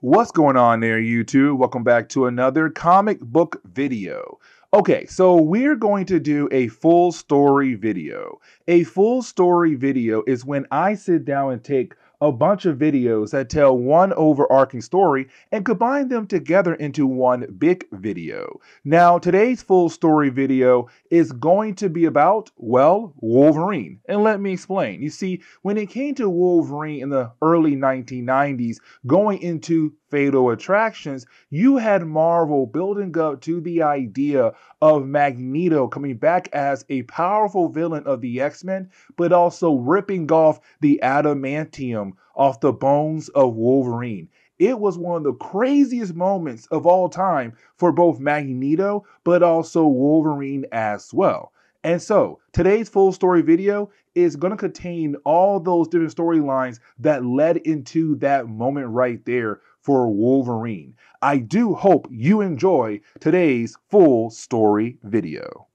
What's going on there, YouTube? Welcome back to another comic book video. Okay, so we're going to do a full story video. A full story video is when I sit down and take a bunch of videos that tell one overarching story and combine them together into one big video. Now, today's full story video is going to be about, well, Wolverine. And let me explain. You see, when it came to Wolverine in the early 1990s, going into Fatal Attractions, you had Marvel building up to the idea of Magneto coming back as a powerful villain of the X-Men, but also ripping off the adamantium off the bones of Wolverine. It was one of the craziest moments of all time for both Magneto, but also Wolverine as well. And so, today's full story video is going to contain all those different storylines that led into that moment right there for Wolverine. I do hope you enjoy today's full story video.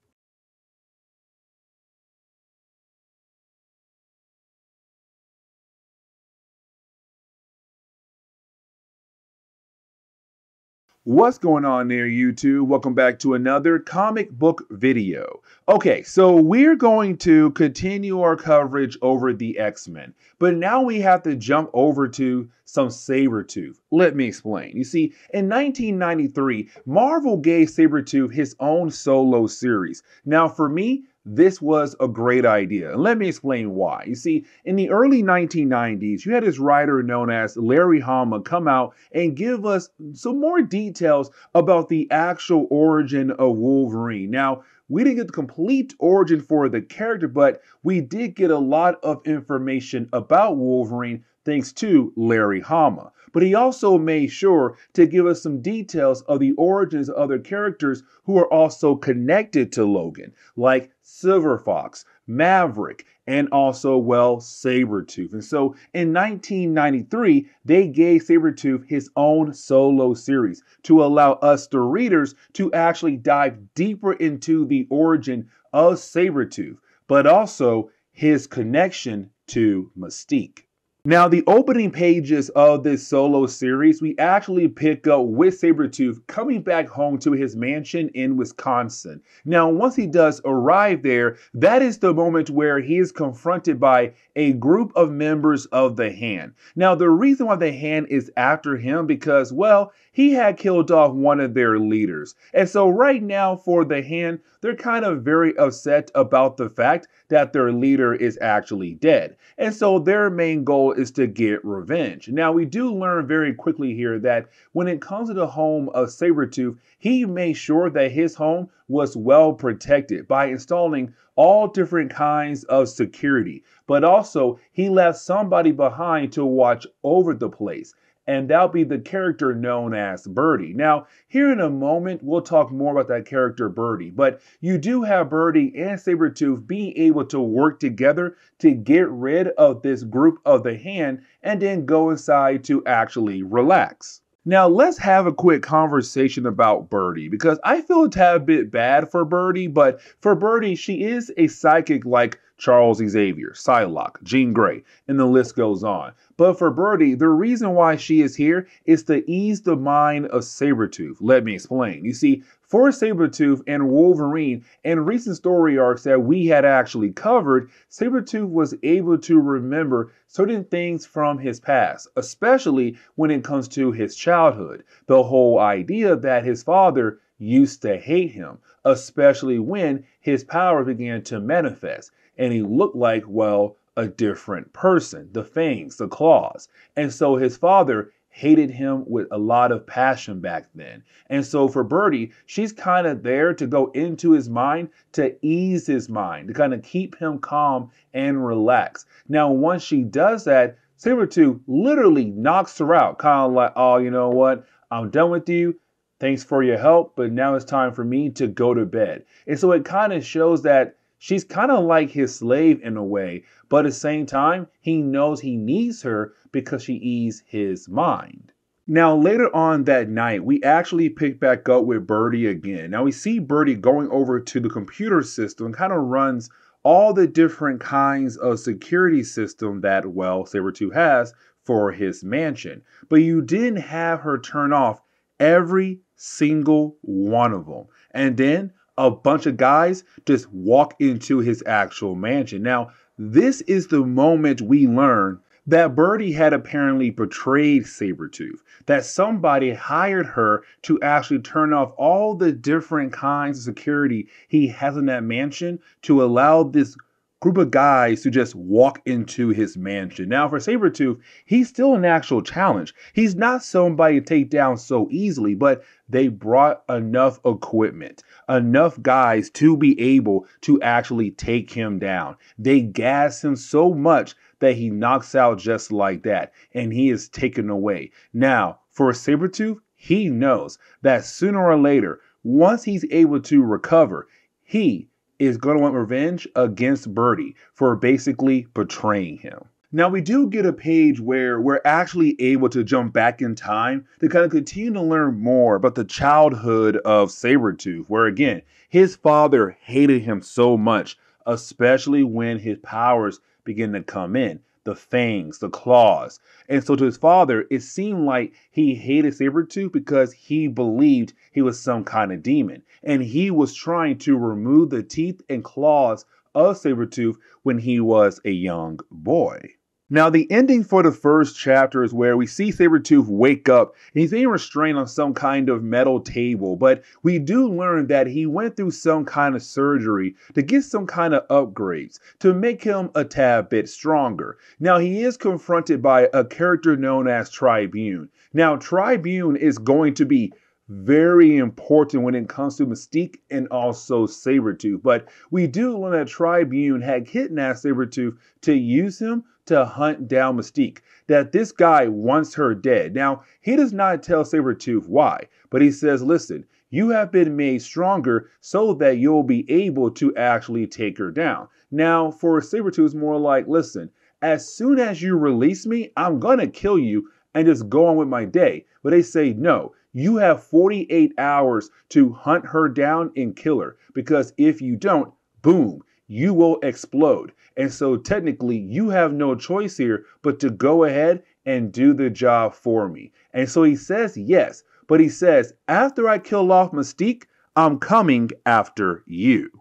What's going on there, YouTube? Welcome back to another comic book video. Okay, so we're going to continue our coverage over the X-Men, but now we have to jump over to some Sabretooth. Let me explain. You see, in 1993, Marvel gave Sabretooth his own solo series. Now, for me, this was a great idea. And let me explain why. You see, in the early 1990s, you had this writer known as Larry Hama come out and give us some more details about the actual origin of Wolverine. Now, we didn't get the complete origin for the character, but we did get a lot of information about Wolverine thanks to Larry Hama. But he also made sure to give us some details of the origins of other characters who are also connected to Logan, like Silver Fox, Maverick, and also, well, Sabretooth. And so in 1993, they gave Sabretooth his own solo series to allow us, the readers, to actually dive deeper into the origin of Sabretooth, but also his connection to Mystique. Now, the opening pages of this solo series, we actually pick up with Sabretooth coming back home to his mansion in Wisconsin. Now, once he does arrive there, that is the moment where he is confronted by a group of members of the Hand. Now, the reason why the Hand is after him because, well, he had killed off one of their leaders. And so right now for the Hand, they're kind of very upset about the fact that their leader is actually dead. And so their main goal is to get revenge. Now, we do learn very quickly here that when it comes to the home of Sabretooth, he made sure that his home was well protected by installing all different kinds of security. But also, he left somebody behind to watch over the place. And that'll be the character known as Birdie. Now, here in a moment, we'll talk more about that character Birdie, but you do have Birdie and Sabretooth being able to work together to get rid of this group of the Hand and then go inside to actually relax. Now, let's have a quick conversation about Birdie because I feel a tad bit bad for Birdie, but for Birdie, she is a psychic like Charles Xavier, Psylocke, Jean Grey, and the list goes on. But for Birdie, the reason why she is here is to ease the mind of Sabretooth. Let me explain. You see, for Sabretooth and Wolverine and recent story arcs that we had actually covered, Sabretooth was able to remember certain things from his past, especially when it comes to his childhood. The whole idea that his father used to hate him, especially when his power began to manifest and he looked like, well, a different person, the fangs, the claws. And so his father hated him with a lot of passion back then. And so for Birdie, she's kind of there to go into his mind, to ease his mind, to kind of keep him calm and relaxed. Now, once she does that, Sabretooth literally knocks her out, kind of like, oh, you know what? I'm done with you. Thanks for your help, but now it's time for me to go to bed. And so it kind of shows that she's kind of like his slave in a way, but at the same time, he knows he needs her because she eased his mind. Now, later on that night, we actually pick back up with Birdie again. Now, we see Birdie going over to the computer system and kind of runs all the different kinds of security system that, well, Sabretooth has for his mansion. But you didn't have her turn off every single one of them. And then a bunch of guys just walk into his actual mansion. Now, this is the moment we learn that Birdie had apparently betrayed Sabretooth, that somebody hired her to actually turn off all the different kinds of security he has in that mansion to allow this group of guys to just walk into his mansion. Now, for Sabretooth, he's still an actual challenge. He's not somebody to take down so easily, but they brought enough equipment, enough guys to be able to actually take him down. They gas him so much that he knocks out just like that, and he is taken away. Now, for Sabretooth, he knows that sooner or later, once he's able to recover, he is going to want revenge against Birdie for basically betraying him. Now, we do get a page where we're actually able to jump back in time to kind of continue to learn more about the childhood of Sabretooth, where again, his father hated him so much, especially when his powers begin to come in. The fangs, the claws. And so to his father, it seemed like he hated Sabretooth because he believed he was some kind of demon. And he was trying to remove the teeth and claws of Sabretooth when he was a young boy. Now, the ending for the first chapter is where we see Sabretooth wake up and he's being restrained on some kind of metal table. But we do learn that he went through some kind of surgery to get some kind of upgrades to make him a tad bit stronger. Now, he is confronted by a character known as Tribune. Now, Tribune is going to be very important when it comes to Mystique and also Sabretooth. But we do learn that Tribune had kidnapped Sabretooth to use him to hunt down Mystique, that this guy wants her dead. Now, he does not tell Sabretooth why, but he says, listen, you have been made stronger so that you'll be able to actually take her down. Now, for Sabretooth, it's more like, listen, as soon as you release me, I'm going to kill you and just go on with my day. But they say, no, you have 48 hours to hunt her down and kill her, because if you don't, boom, you will explode. And so technically you have no choice here but to go ahead and do the job for me. And so he says yes, but he says, after I kill off Mystique, I'm coming after you.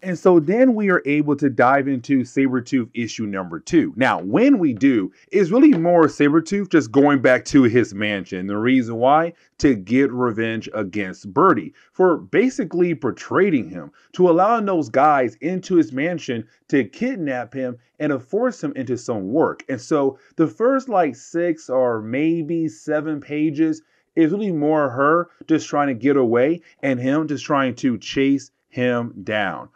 And so then we are able to dive into Sabretooth issue number 2. Now, when we do, it's really more Sabretooth just going back to his mansion. The reason why? To get revenge against Birdie for basically betraying him, to allowing those guys into his mansion to kidnap him and to force him into some work. And so the first 6 or maybe 7 pages is really more her just trying to get away and him just trying to chase her down,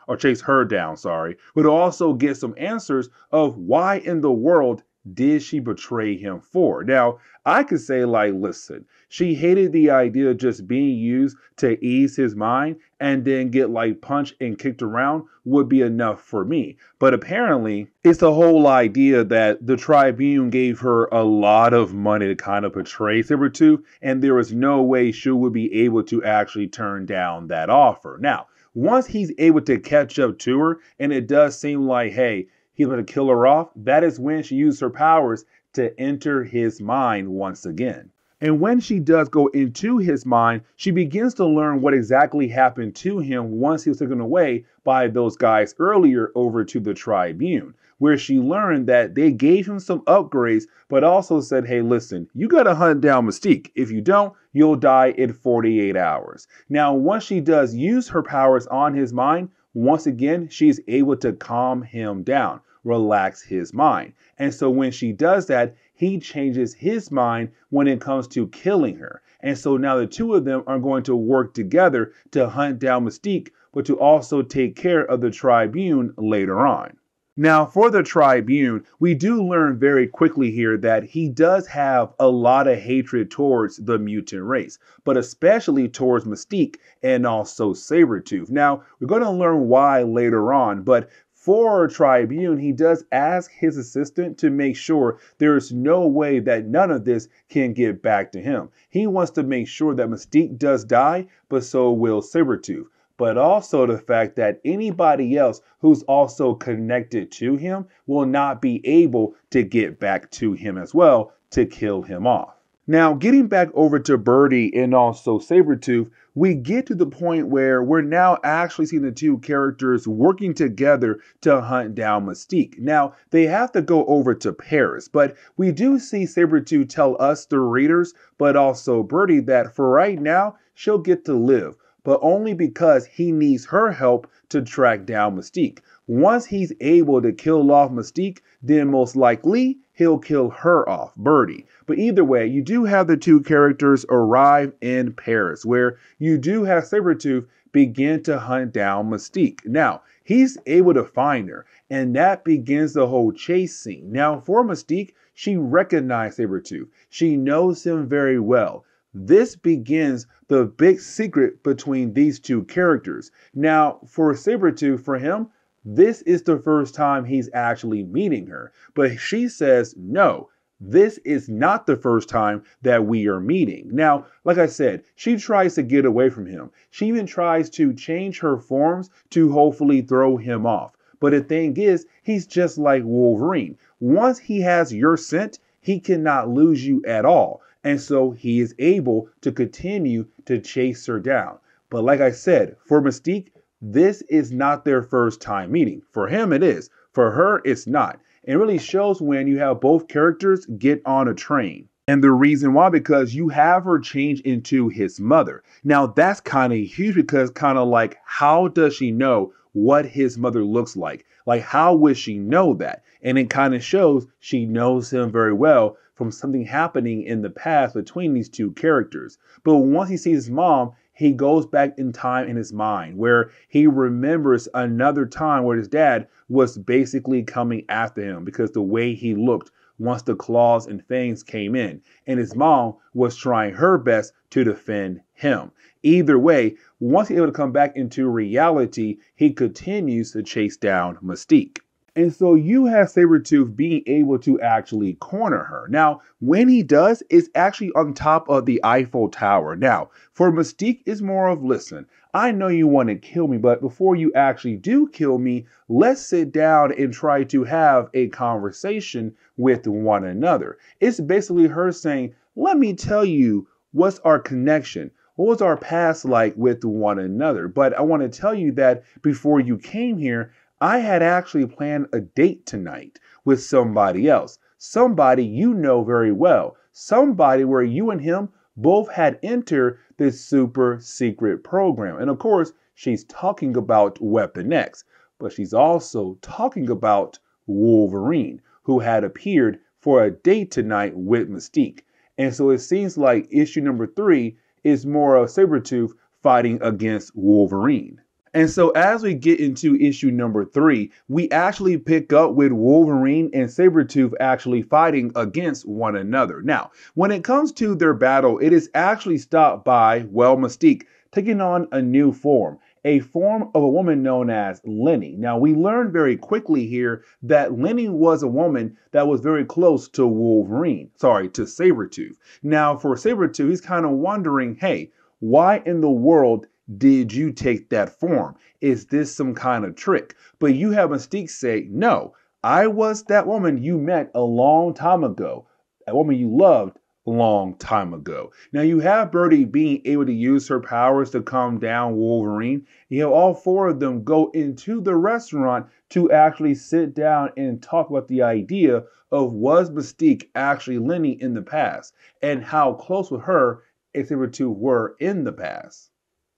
but also get some answers of why in the world did she betray him for. Now, I could say listen, she hated the idea of just being used to ease his mind and then get punched and kicked around would be enough for me. But apparently it's the whole idea that the Tribune gave her a lot of money to kind of portray Sabretooth, and there was no way she would be able to actually turn down that offer. Now, once he's able to catch up to her, and it does seem like, hey, he's going to kill her off, that is when she used her powers to enter his mind once again. And when she does go into his mind, she begins to learn what exactly happened to him once he was taken away by those guys earlier over to the Tribune, where she learned that they gave him some upgrades, but also said, hey, listen, you got to hunt down Mystique. If you don't, you'll die in 48 hours. Now, once she does use her powers on his mind, once again, she's able to calm him down, relax his mind. And so when she does that, he changes his mind when it comes to killing her. And so now the two of them are going to work together to hunt down Mystique, but to also take care of the Tribune later on. Now, for the Tribune, we do learn very quickly here that he does have a lot of hatred towards the mutant race, but especially towards Mystique and also Sabretooth. Now, we're going to learn why later on, but for Tribune, he does ask his assistant to make sure there is no way that none of this can get back to him. He wants to make sure that Mystique does die, but so will Sabretooth. But also the fact that anybody else who's also connected to him will not be able to get back to him as well to kill him off. Now, getting back over to Birdie and also Sabretooth, we get to the point where we're now actually seeing the two characters working together to hunt down Mystique. Now, they have to go over to Paris, but we do see Sabretooth tell us, the readers, but also Birdie, that for right now, she'll get to live, but only because he needs her help to track down Mystique. Once he's able to kill off Mystique, then most likely he'll kill her off, Birdie. But either way, you do have the two characters arrive in Paris, where you do have Sabretooth begin to hunt down Mystique. Now, he's able to find her, and that begins the whole chase scene. Now, for Mystique, she recognized Sabretooth. She knows him very well. This begins the big secret between these two characters. Now, for Sabretooth, for him, this is the first time he's actually meeting her. But she says, no, this is not the first time that we are meeting. Now, like I said, she tries to get away from him. She even tries to change her forms to hopefully throw him off. But the thing is, he's just like Wolverine. Once he has your scent, he cannot lose you at all. And so he is able to continue to chase her down. But like I said, for Mystique, this is not their first time meeting. For him, it is. For her, it's not. It really shows when you have both characters get on a train. And the reason why, because you have her change into his mother. Now, that's kind of huge because kind of like, how does she know what his mother looks like? Like, how would she know that? And it kind of shows she knows him very well from something happening in the past between these two characters. But once he sees his mom, he goes back in time in his mind where he remembers another time where his dad was basically coming after him because the way he looked once the claws and fangs came in, and his mom was trying her best to defend him. Either way, once he's able to come back into reality, he continues to chase down Mystique. And so you have Sabretooth being able to actually corner her. Now, when he does, it's actually on top of the Eiffel Tower. Now, for Mystique, it's more of, listen, I know you want to kill me, but before you actually do kill me, let's sit down and try to have a conversation with one another. It's basically her saying, let me tell you what's our connection. What was our past like with one another? But I want to tell you that before you came here, I had actually planned a date tonight with somebody else, somebody you know very well, somebody where you and him both had entered this super secret program. And of course, she's talking about Weapon X, but she's also talking about Wolverine, who had appeared for a date tonight with Mystique. And so it seems like issue number 3 is more of Sabretooth fighting against Wolverine. And so as we get into issue number 3, we actually pick up with Wolverine and Sabretooth actually fighting against one another. Now, when it comes to their battle, it is actually stopped by, well, Mystique taking on a new form, a form of a woman known as Lenny. Now, we learn very quickly here that Lenny was a woman that was very close to to Sabretooth. Now, for Sabretooth, he's kind of wondering, hey, why in the world did you take that form? Is this some kind of trick? But you have Mystique say, no, I was that woman you met a long time ago, that woman you loved a long time ago. Now you have Birdie being able to use her powers to calm down Wolverine. You have all 4 of them go into the restaurant to actually sit down and talk about the idea of, was Mystique actually Lenny in the past, and how close with her and Sabretooth were in the past.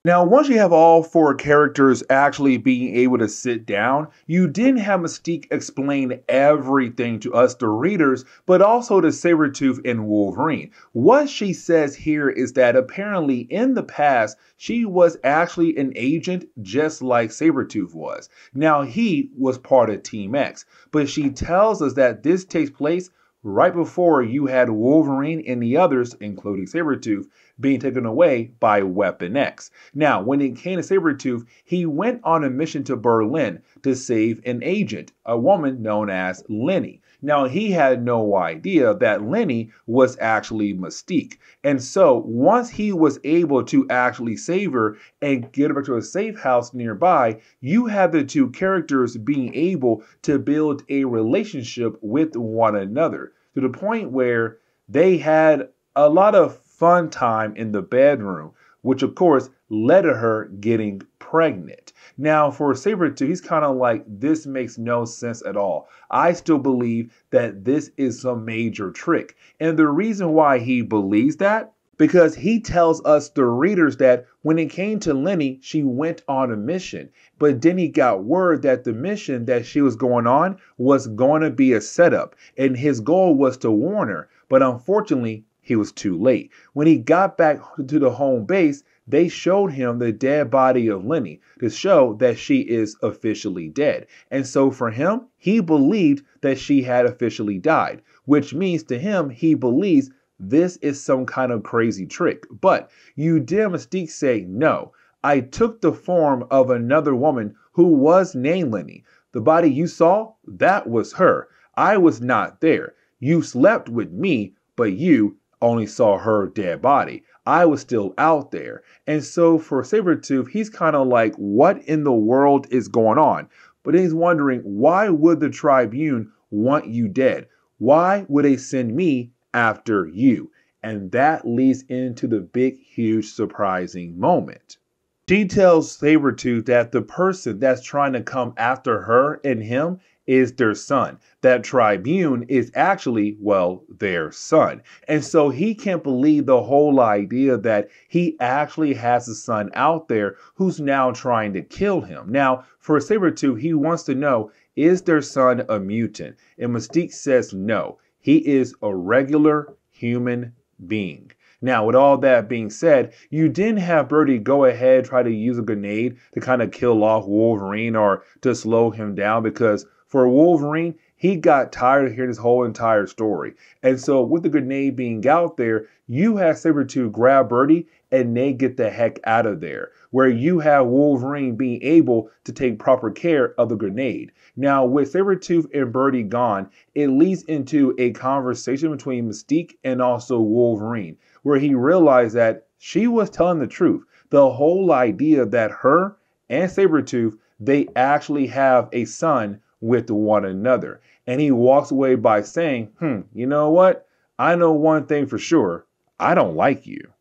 Now, once you have all 4 characters actually being able to sit down, you didn't have Mystique explain everything to us, the readers, but also to Sabretooth and Wolverine. What she says here is that apparently in the past, she was actually an agent just like Sabretooth was. Now, he was part of Team X, but she tells us that this takes place right before you had Wolverine and the others, including Sabretooth, being taken away by Weapon X. Now, when it came to Sabretooth, he went on a mission to Berlin to save an agent, a woman known as Lenny. Now, he had no idea that Lenny was actually Mystique. And so, once he was able to actually save her and get her back to a safe house nearby, you have the 2 characters being able to build a relationship with one another, to the point where They had a lot of fun time in the bedroom, which of course led to her getting pregnant. Now, for Sabretooth, he's kind of like, this makes no sense at all. I still believe that this is some major trick. And the reason why he believes that, because he tells us, the readers, that when it came to Lenny, she went on a mission. But then he got word that the mission that she was going on was going to be a setup. And his goal was to warn her. But unfortunately, he was too late. When he got back to the home base, they showed him the dead body of Lenny to show that she is officially dead. And so for him, he believed that she had officially died, which means to him, he believes this is some kind of crazy trick. But you dare Mystique say, no, I took the form of another woman who was named Lenny. The body you saw, that was her. I was not there. You slept with me, but you only saw her dead body. I was still out there. And so for Sabretooth, he's kind of like, what in the world is going on? But he's wondering, why would the Tribune want you dead? Why would they send me after you? And that leads into the big, huge, surprising moment. She tells Sabretooth that the person that's trying to come after her and him is their son. That Tribune is actually, well, their son. And so he can't believe the whole idea that he actually has a son out there who's now trying to kill him. Now, for Sabretooth, he wants to know, is their son a mutant? And Mystique says no. He is a regular human being. Now, with all that being said, you didn't have Birdie go ahead, try to use a grenade to kind of kill off Wolverine or to slow him down, because for Wolverine, he got tired of hearing this whole entire story. And so with the grenade being out there, you have Sabretooth grab Birdie and they get the heck out of there, where you have Wolverine being able to take proper care of the grenade. Now, with Sabretooth and Birdie gone, it leads into a conversation between Mystique and also Wolverine, where he realized that she was telling the truth. The whole idea that her and Sabretooth, they actually have a son with one another. And he walks away by saying, you know what? I know one thing for sure. I don't like you.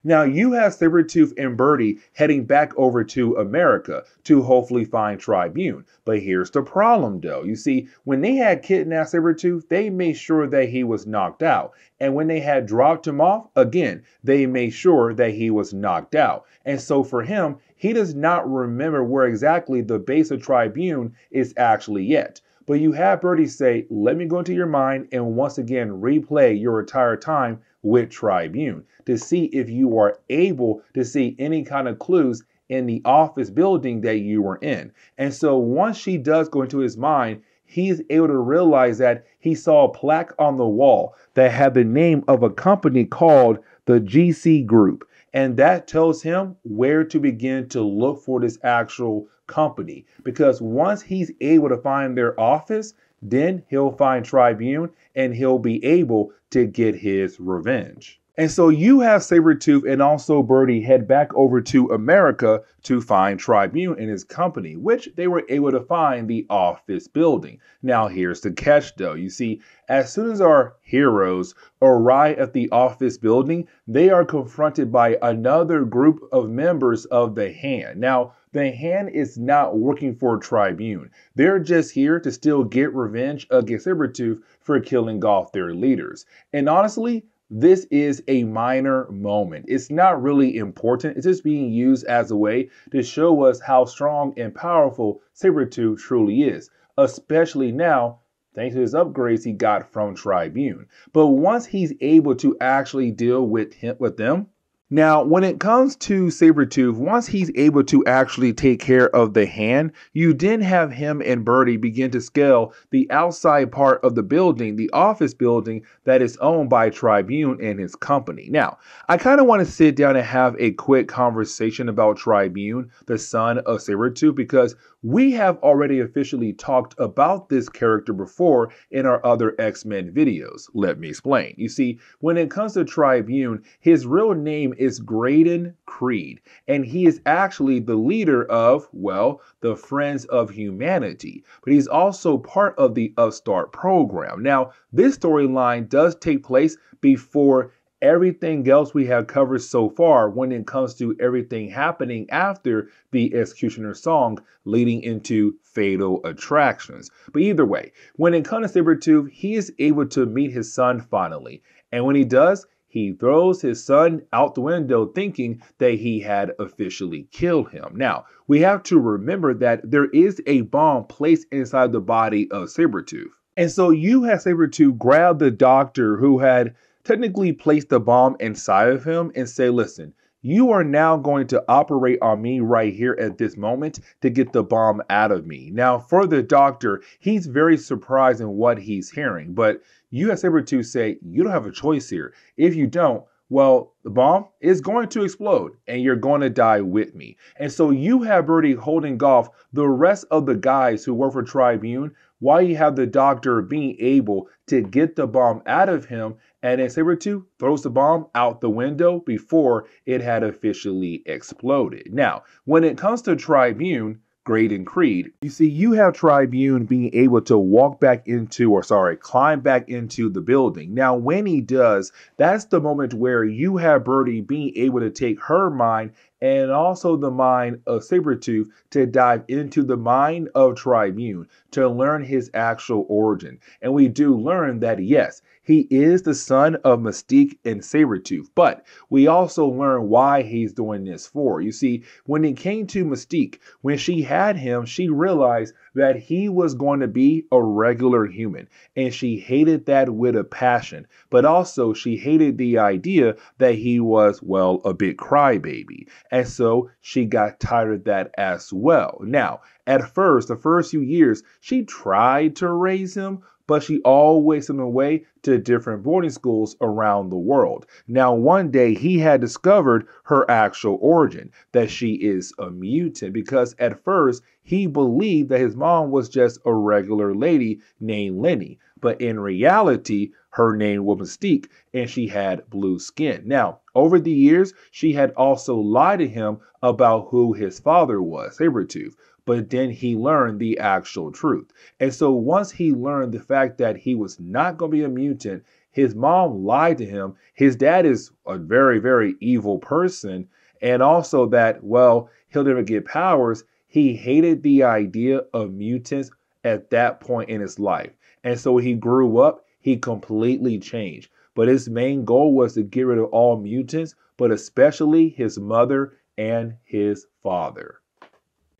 Now, you have Sabretooth and Birdie heading back over to America to hopefully find Tribune. But here's the problem, though. You see, when they had kidnapped Sabretooth, they made sure that he was knocked out. And when they had dropped him off, again, they made sure that he was knocked out. And so for him, he does not remember where exactly the base of Tribune is actually yet. But you have Birdie say, let me go into your mind and once again replay your entire time with Tribune to see if you are able to see any kind of clues in the office building that you were in. And so once she does go into his mind, he's able to realize that he saw a plaque on the wall that had the name of a company called the GC Group. And that tells him where to begin to look for this actual company. Because once he's able to find their office, then he'll find Tribune and he'll be able to get his revenge. And so you have Sabretooth and also Birdie head back over to America to find Tribune and his company, which they were able to find the office building. Now here's the catch though. You see, as soon as our heroes arrive at the office building, they are confronted by another group of members of the Hand. Now, the Hand is not working for Tribune. They're just here to still get revenge against Sabretooth for killing off their leaders. And honestly, this is a minor moment. It's not really important. It's just being used as a way to show us how strong and powerful Sabretooth truly is, especially now thanks to his upgrades he got from Tribune. But once he's able to actually deal with them, now, when it comes to Sabretooth, once he's able to actually take care of the Hand, you then have him and Birdie begin to scale the outside part of the building, the office building that is owned by Tribune and his company. Now, I kind of want to sit down and have a quick conversation about Tribune, the son of Sabretooth, because we have already officially talked about this character before in our other X-Men videos. Let me explain. You see, when it comes to Tribune, his real name is Graydon Creed, and he is actually the leader of, well, the Friends of Humanity, but he's also part of the Upstart program. Now, this storyline does take place before everything else we have covered so far when it comes to everything happening after the Executioner song leading into Fatal Attractions. But either way, when it comes to Sabretooth, he is able to meet his son finally. And when he does, he throws his son out the window thinking that he had officially killed him. Now, we have to remember that there is a bomb placed inside the body of Sabretooth. And so you had Sabretooth grab the doctor who had technically place the bomb inside of him and say, listen, you are now going to operate on me right here at this moment to get the bomb out of me. Now, for the doctor, he's very surprised in what he's hearing, but you have Sabretooth say, you don't have a choice here. If you don't, well, the bomb is going to explode and you're going to die with me. And so you have Birdie holding off the rest of the guys who work for Tribune while you have the doctor being able to get the bomb out of him, and then Sabretooth throws the bomb out the window before it had officially exploded. Now, when it comes to Tribune, Graydon Creed, you see, you have Tribune being able to climb back into the building. Now, when he does, that's the moment where you have Birdie being able to take her mind and also the mind of Sabretooth to dive into the mind of Tribune to learn his actual origin. And we do learn that, yes, he is the son of Mystique and Sabretooth, but we also learn why he's doing this for. You see, when it came to Mystique, when she had him, she realized that he was going to be a regular human, and she hated that with a passion, but also she hated the idea that he was, well, a big crybaby, and so she got tired of that as well. Now, at first, the first few years, she tried to raise him, but she always sent him away to different boarding schools around the world. Now, one day he had discovered her actual origin, that she is a mutant, because at first he believed that his mom was just a regular lady named Lenny, but in reality, her name was Mystique and she had blue skin. Now, over the years, she had also lied to him about who his father was, Sabretooth. But then he learned the actual truth. And so once he learned the fact that he was not going to be a mutant, his mom lied to him. His dad is a very, very evil person. And also that, well, he'll never get powers. He hated the idea of mutants at that point in his life. And so when he grew up, he completely changed. But his main goal was to get rid of all mutants, but especially his mother and his father.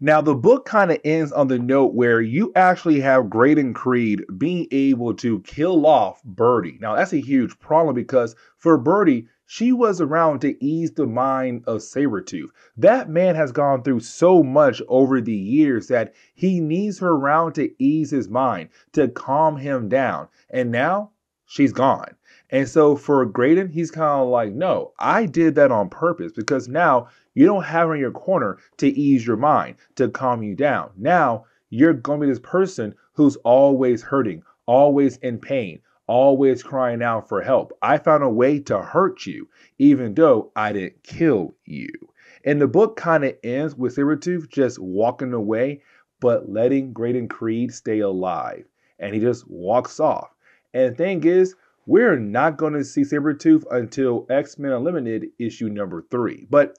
Now, the book kind of ends on the note where you actually have Graydon Creed being able to kill off Birdie. Now, that's a huge problem because for Birdie, she was around to ease the mind of Sabretooth. That man has gone through so much over the years that he needs her around to ease his mind, to calm him down. And now she's gone. And so for Graydon, he's kind of like, no, I did that on purpose because now you don't have her in your corner to ease your mind, to calm you down. Now you're going to be this person who's always hurting, always in pain, always crying out for help. I found a way to hurt you, even though I didn't kill you. And the book kind of ends with Sabretooth just walking away, but letting Graydon Creed stay alive. And he just walks off. And the thing is, we're not going to see Sabretooth until X-Men Unlimited issue number 3. But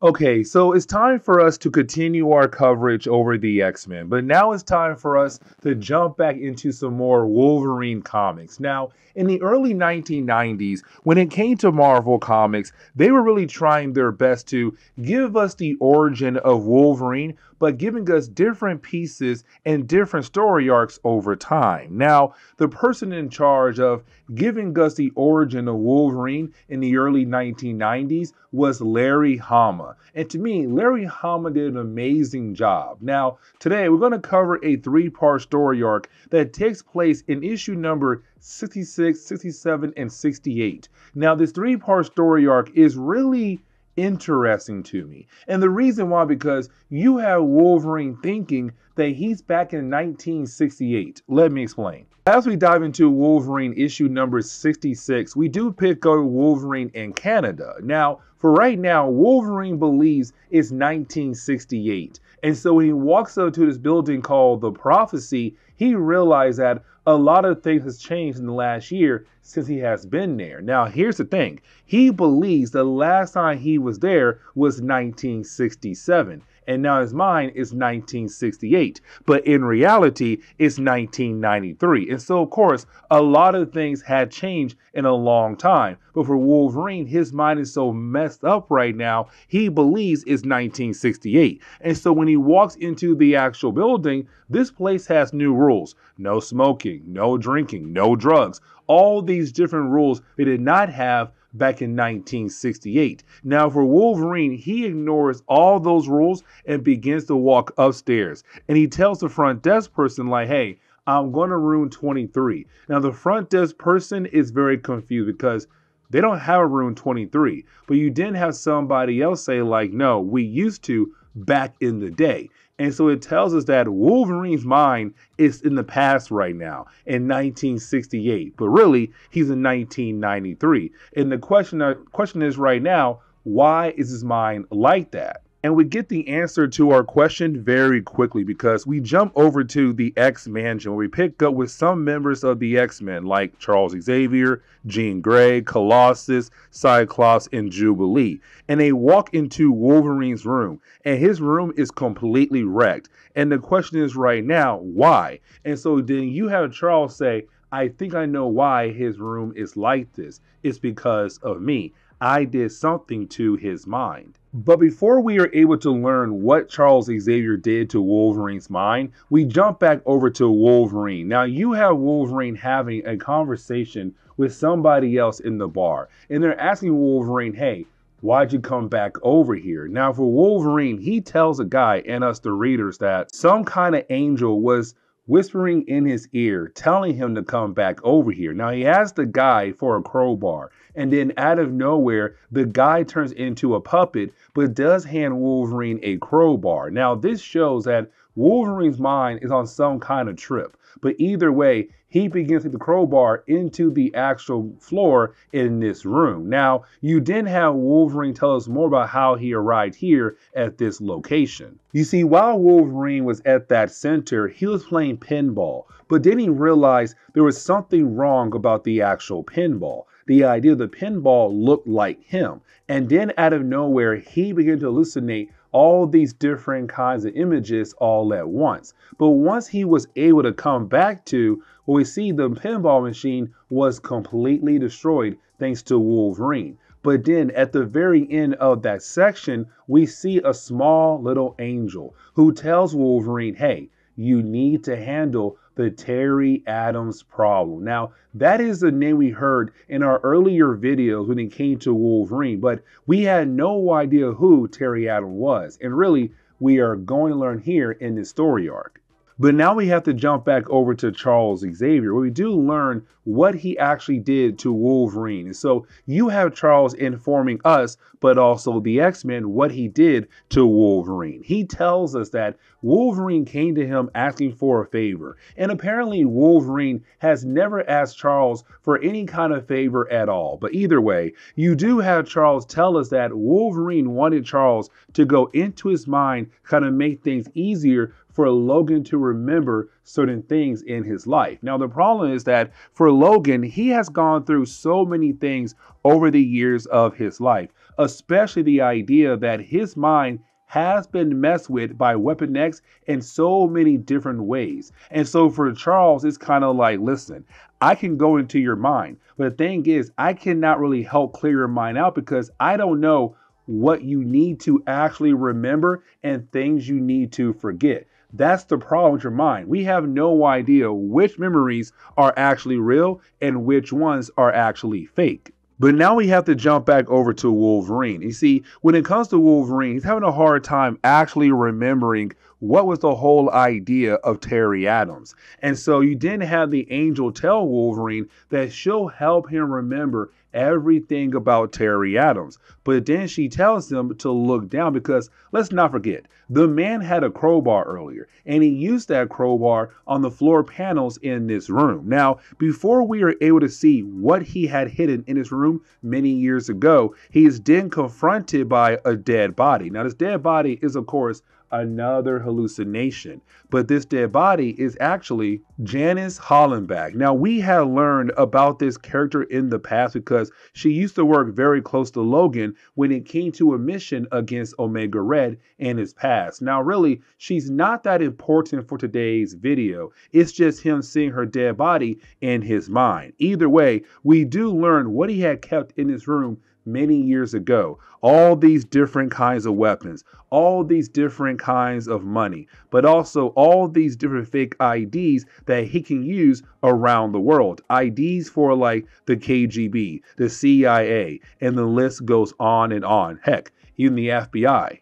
okay, so it's time for us to continue our coverage over the X-Men, but now it's time for us to jump back into some more Wolverine comics. Now, in the early 1990s, when it came to Marvel Comics, they were really trying their best to give us the origin of Wolverine, but giving us different pieces and different story arcs over time. Now, the person in charge of giving us the origin of Wolverine in the early 1990s was Larry Hama. Hama. And to me, Larry Hama did an amazing job. Now, today we're going to cover a 3-part story arc that takes place in issue number 66, 67, and 68. Now, this 3-part story arc is really interesting to me. And the reason why, because you have Wolverine thinking that he's back in 1968. Let me explain. As we dive into Wolverine issue number 66, we do pick up Wolverine in Canada. Now, for right now, Wolverine believes it's 1968. And so when he walks up to this building called the Prophecy, he realized that a lot of things has changed in the last year since he has been there. Now, here's the thing. He believes the last time he was there was 1967. And now his mind is 1968. But in reality, it's 1993. And so, of course, a lot of things had changed in a long time. But for Wolverine, his mind is so messed up right now, he believes it's 1968. And so when he walks into the actual building, this place has new rules. No smoking, no drinking, no drugs. All these different rules they did not have back in 1968. Now for Wolverine, he ignores all those rules and begins to walk upstairs. And he tells the front desk person like, hey, I'm going to room 23. Now the front desk person is very confused because they don't have a room 23. But you didn't have somebody else say like, no, we used to back in the day. And so it tells us that Wolverine's mind is in the past right now in 1968, but really he's in 1993. And the question is right now, why is his mind like that? And we get the answer to our question very quickly because we jump over to the X-Mansion where we pick up with some members of the X-Men like Charles Xavier, Jean Grey, Colossus, Cyclops, and Jubilee. And they walk into Wolverine's room and his room is completely wrecked. And the question is right now, why? And so then you have Charles say, I think I know why his room is like this. It's because of me. I did something to his mind. But before we are able to learn what Charles Xavier did to Wolverine's mind, we jump back over to Wolverine. Now you have Wolverine having a conversation with somebody else in the bar. And they're asking Wolverine, hey, why'd you come back over here? Now for Wolverine, he tells a guy and us the readers that some kind of angel was whispering in his ear, telling him to come back over here. Now he asks the guy for a crowbar, and then out of nowhere, the guy turns into a puppet, but does hand Wolverine a crowbar. Now this shows that Wolverine's mind is on some kind of trip, but either way, he begins to hit the crowbar into the actual floor in this room. Now, you didn't have Wolverine tell us more about how he arrived here at this location. You see, while Wolverine was at that center, he was playing pinball, but then he realized there was something wrong about the actual pinball. The idea of the pinball looked like him. And then out of nowhere, he began to hallucinate all these different kinds of images all at once. But once he was able to come back to, well, we see the pinball machine was completely destroyed thanks to Wolverine. But then at the very end of that section, we see a small little angel who tells Wolverine, hey, you need to handle the Terry Adams problem. Now, that is the name we heard in our earlier videos when it came to Wolverine, but we had no idea who Terry Adams was. And really, we are going to learn here in this story arc. But now we have to jump back over to Charles Xavier, where we do learn what he actually did to Wolverine. And so you have Charles informing us, but also the X-Men, what he did to Wolverine. He tells us that Wolverine came to him asking for a favor. And apparently Wolverine has never asked Charles for any kind of favor at all. But either way, you do have Charles tell us that Wolverine wanted Charles to go into his mind, kind of make things easier for Logan to remember certain things in his life. Now, the problem is that for Logan, he has gone through so many things over the years of his life, especially the idea that his mind has been messed with by Weapon X in so many different ways. And so for Charles, it's kind of like, listen, I can go into your mind, but the thing is, I cannot really help clear your mind out because I don't know what you need to actually remember and things you need to forget. That's the problem with your mind. We have no idea which memories are actually real and which ones are actually fake. But now we have to jump back over to Wolverine. You see, when it comes to Wolverine, he's having a hard time actually remembering what was the whole idea of Terry Adams. And so you didn't have the Angel tell Wolverine that she'll help him remember everything about Terry Adams. But then she tells him to look down because let's not forget, the man had a crowbar earlier and he used that crowbar on the floor panels in this room. Now, before we are able to see what he had hidden in his room many years ago, he is then confronted by a dead body. Now, this dead body is, of course, another hallucination. But this dead body is actually Janice Hollenbach. Now, we had learned about this character in the past because she used to work very close to Logan when it came to a mission against Omega Red in his past. Now, really, she's not that important for today's video. It's just him seeing her dead body in his mind. Either way, we do learn what he had kept in his room many years ago. All these different kinds of weapons, all these different kinds of money, but also all these different fake IDs that he can use around the world. IDs for like the KGB, the CIA, and the list goes on and on. Heck, even the FBI.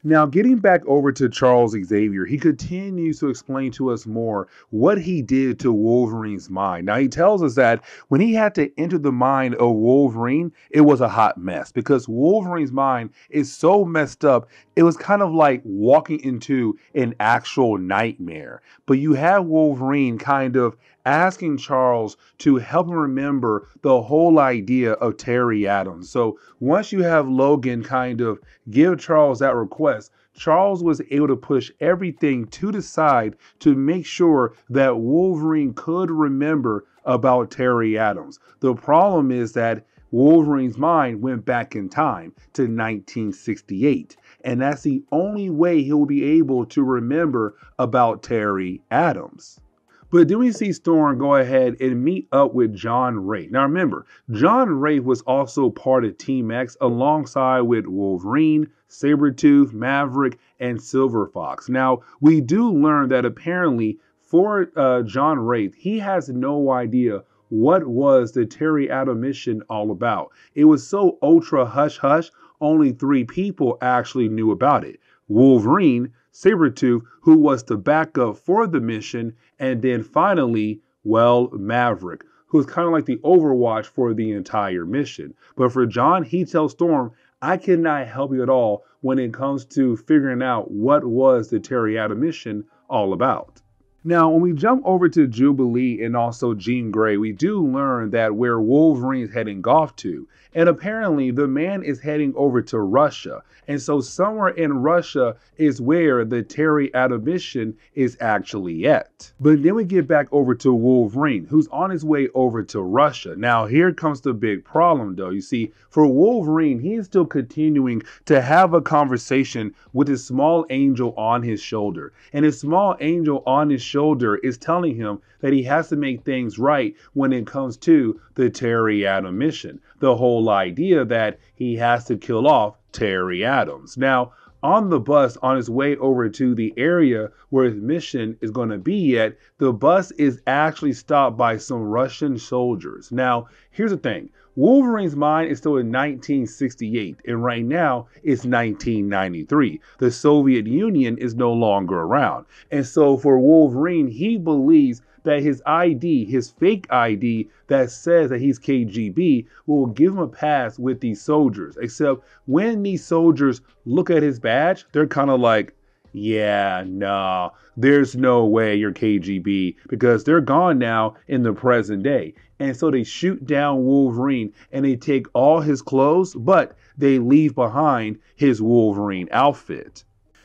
Now, getting back over to Charles Xavier, he continues to explain to us more what he did to Wolverine's mind. Now, he tells us that when he had to enter the mind of Wolverine, it was a hot mess because Wolverine's mind is so messed up, it was kind of like walking into an actual nightmare. But you have Wolverine kind of asking Charles to help him remember the whole idea of Terry Adams. So once you have Logan kind of give Charles that request, Charles was able to push everything to the side to make sure that Wolverine could remember about Terry Adams. The problem is that Wolverine's mind went back in time to 1968. And that's the only way he'll be able to remember about Terry Adams. But then we see Storm go ahead and meet up with John Wraith. Now remember, John Wraith was also part of Team X alongside with Wolverine, Sabretooth, Maverick, and Silver Fox. Now, we do learn that apparently for John Wraith, he has no idea what was the Terry Adams mission all about. It was so ultra hush-hush, only 3 people actually knew about it. Wolverine, Sabretooth, who was the backup for the mission, and then finally, well, Maverick, who's kind of like the Overwatch for the entire mission. But for John, he tells Storm, I cannot help you at all when it comes to figuring out what was the Terry Adams mission all about. Now, when we jump over to Jubilee and also Jean Grey, we do learn that where Wolverine's heading off to. And apparently the man is heading over to Russia. And so somewhere in Russia is where the Terry Adams mission is actually at. But then we get back over to Wolverine, who's on his way over to Russia. Now, here comes the big problem, though. You see, for Wolverine, he is still continuing to have a conversation with his small angel on his shoulder. And his small angel on his shoulder is telling him that he has to make things right when it comes to the Terry Adams mission. The whole idea that he has to kill off Terry Adams. Now, on the bus on his way over to the area where his mission is going to be at, the bus is actually stopped by some Russian soldiers. Now, here's the thing. Wolverine's mind is still in 1968, and right now it's 1993. The Soviet Union is no longer around. And so for Wolverine, he believes that his ID, his fake ID that says that he's KGB, will give him a pass with these soldiers. Except when these soldiers look at his badge, they're kind of like, yeah, no, there's no way you're KGB because they're gone now in the present day. And so they shoot down Wolverine and they take all his clothes, but they leave behind his Wolverine outfit.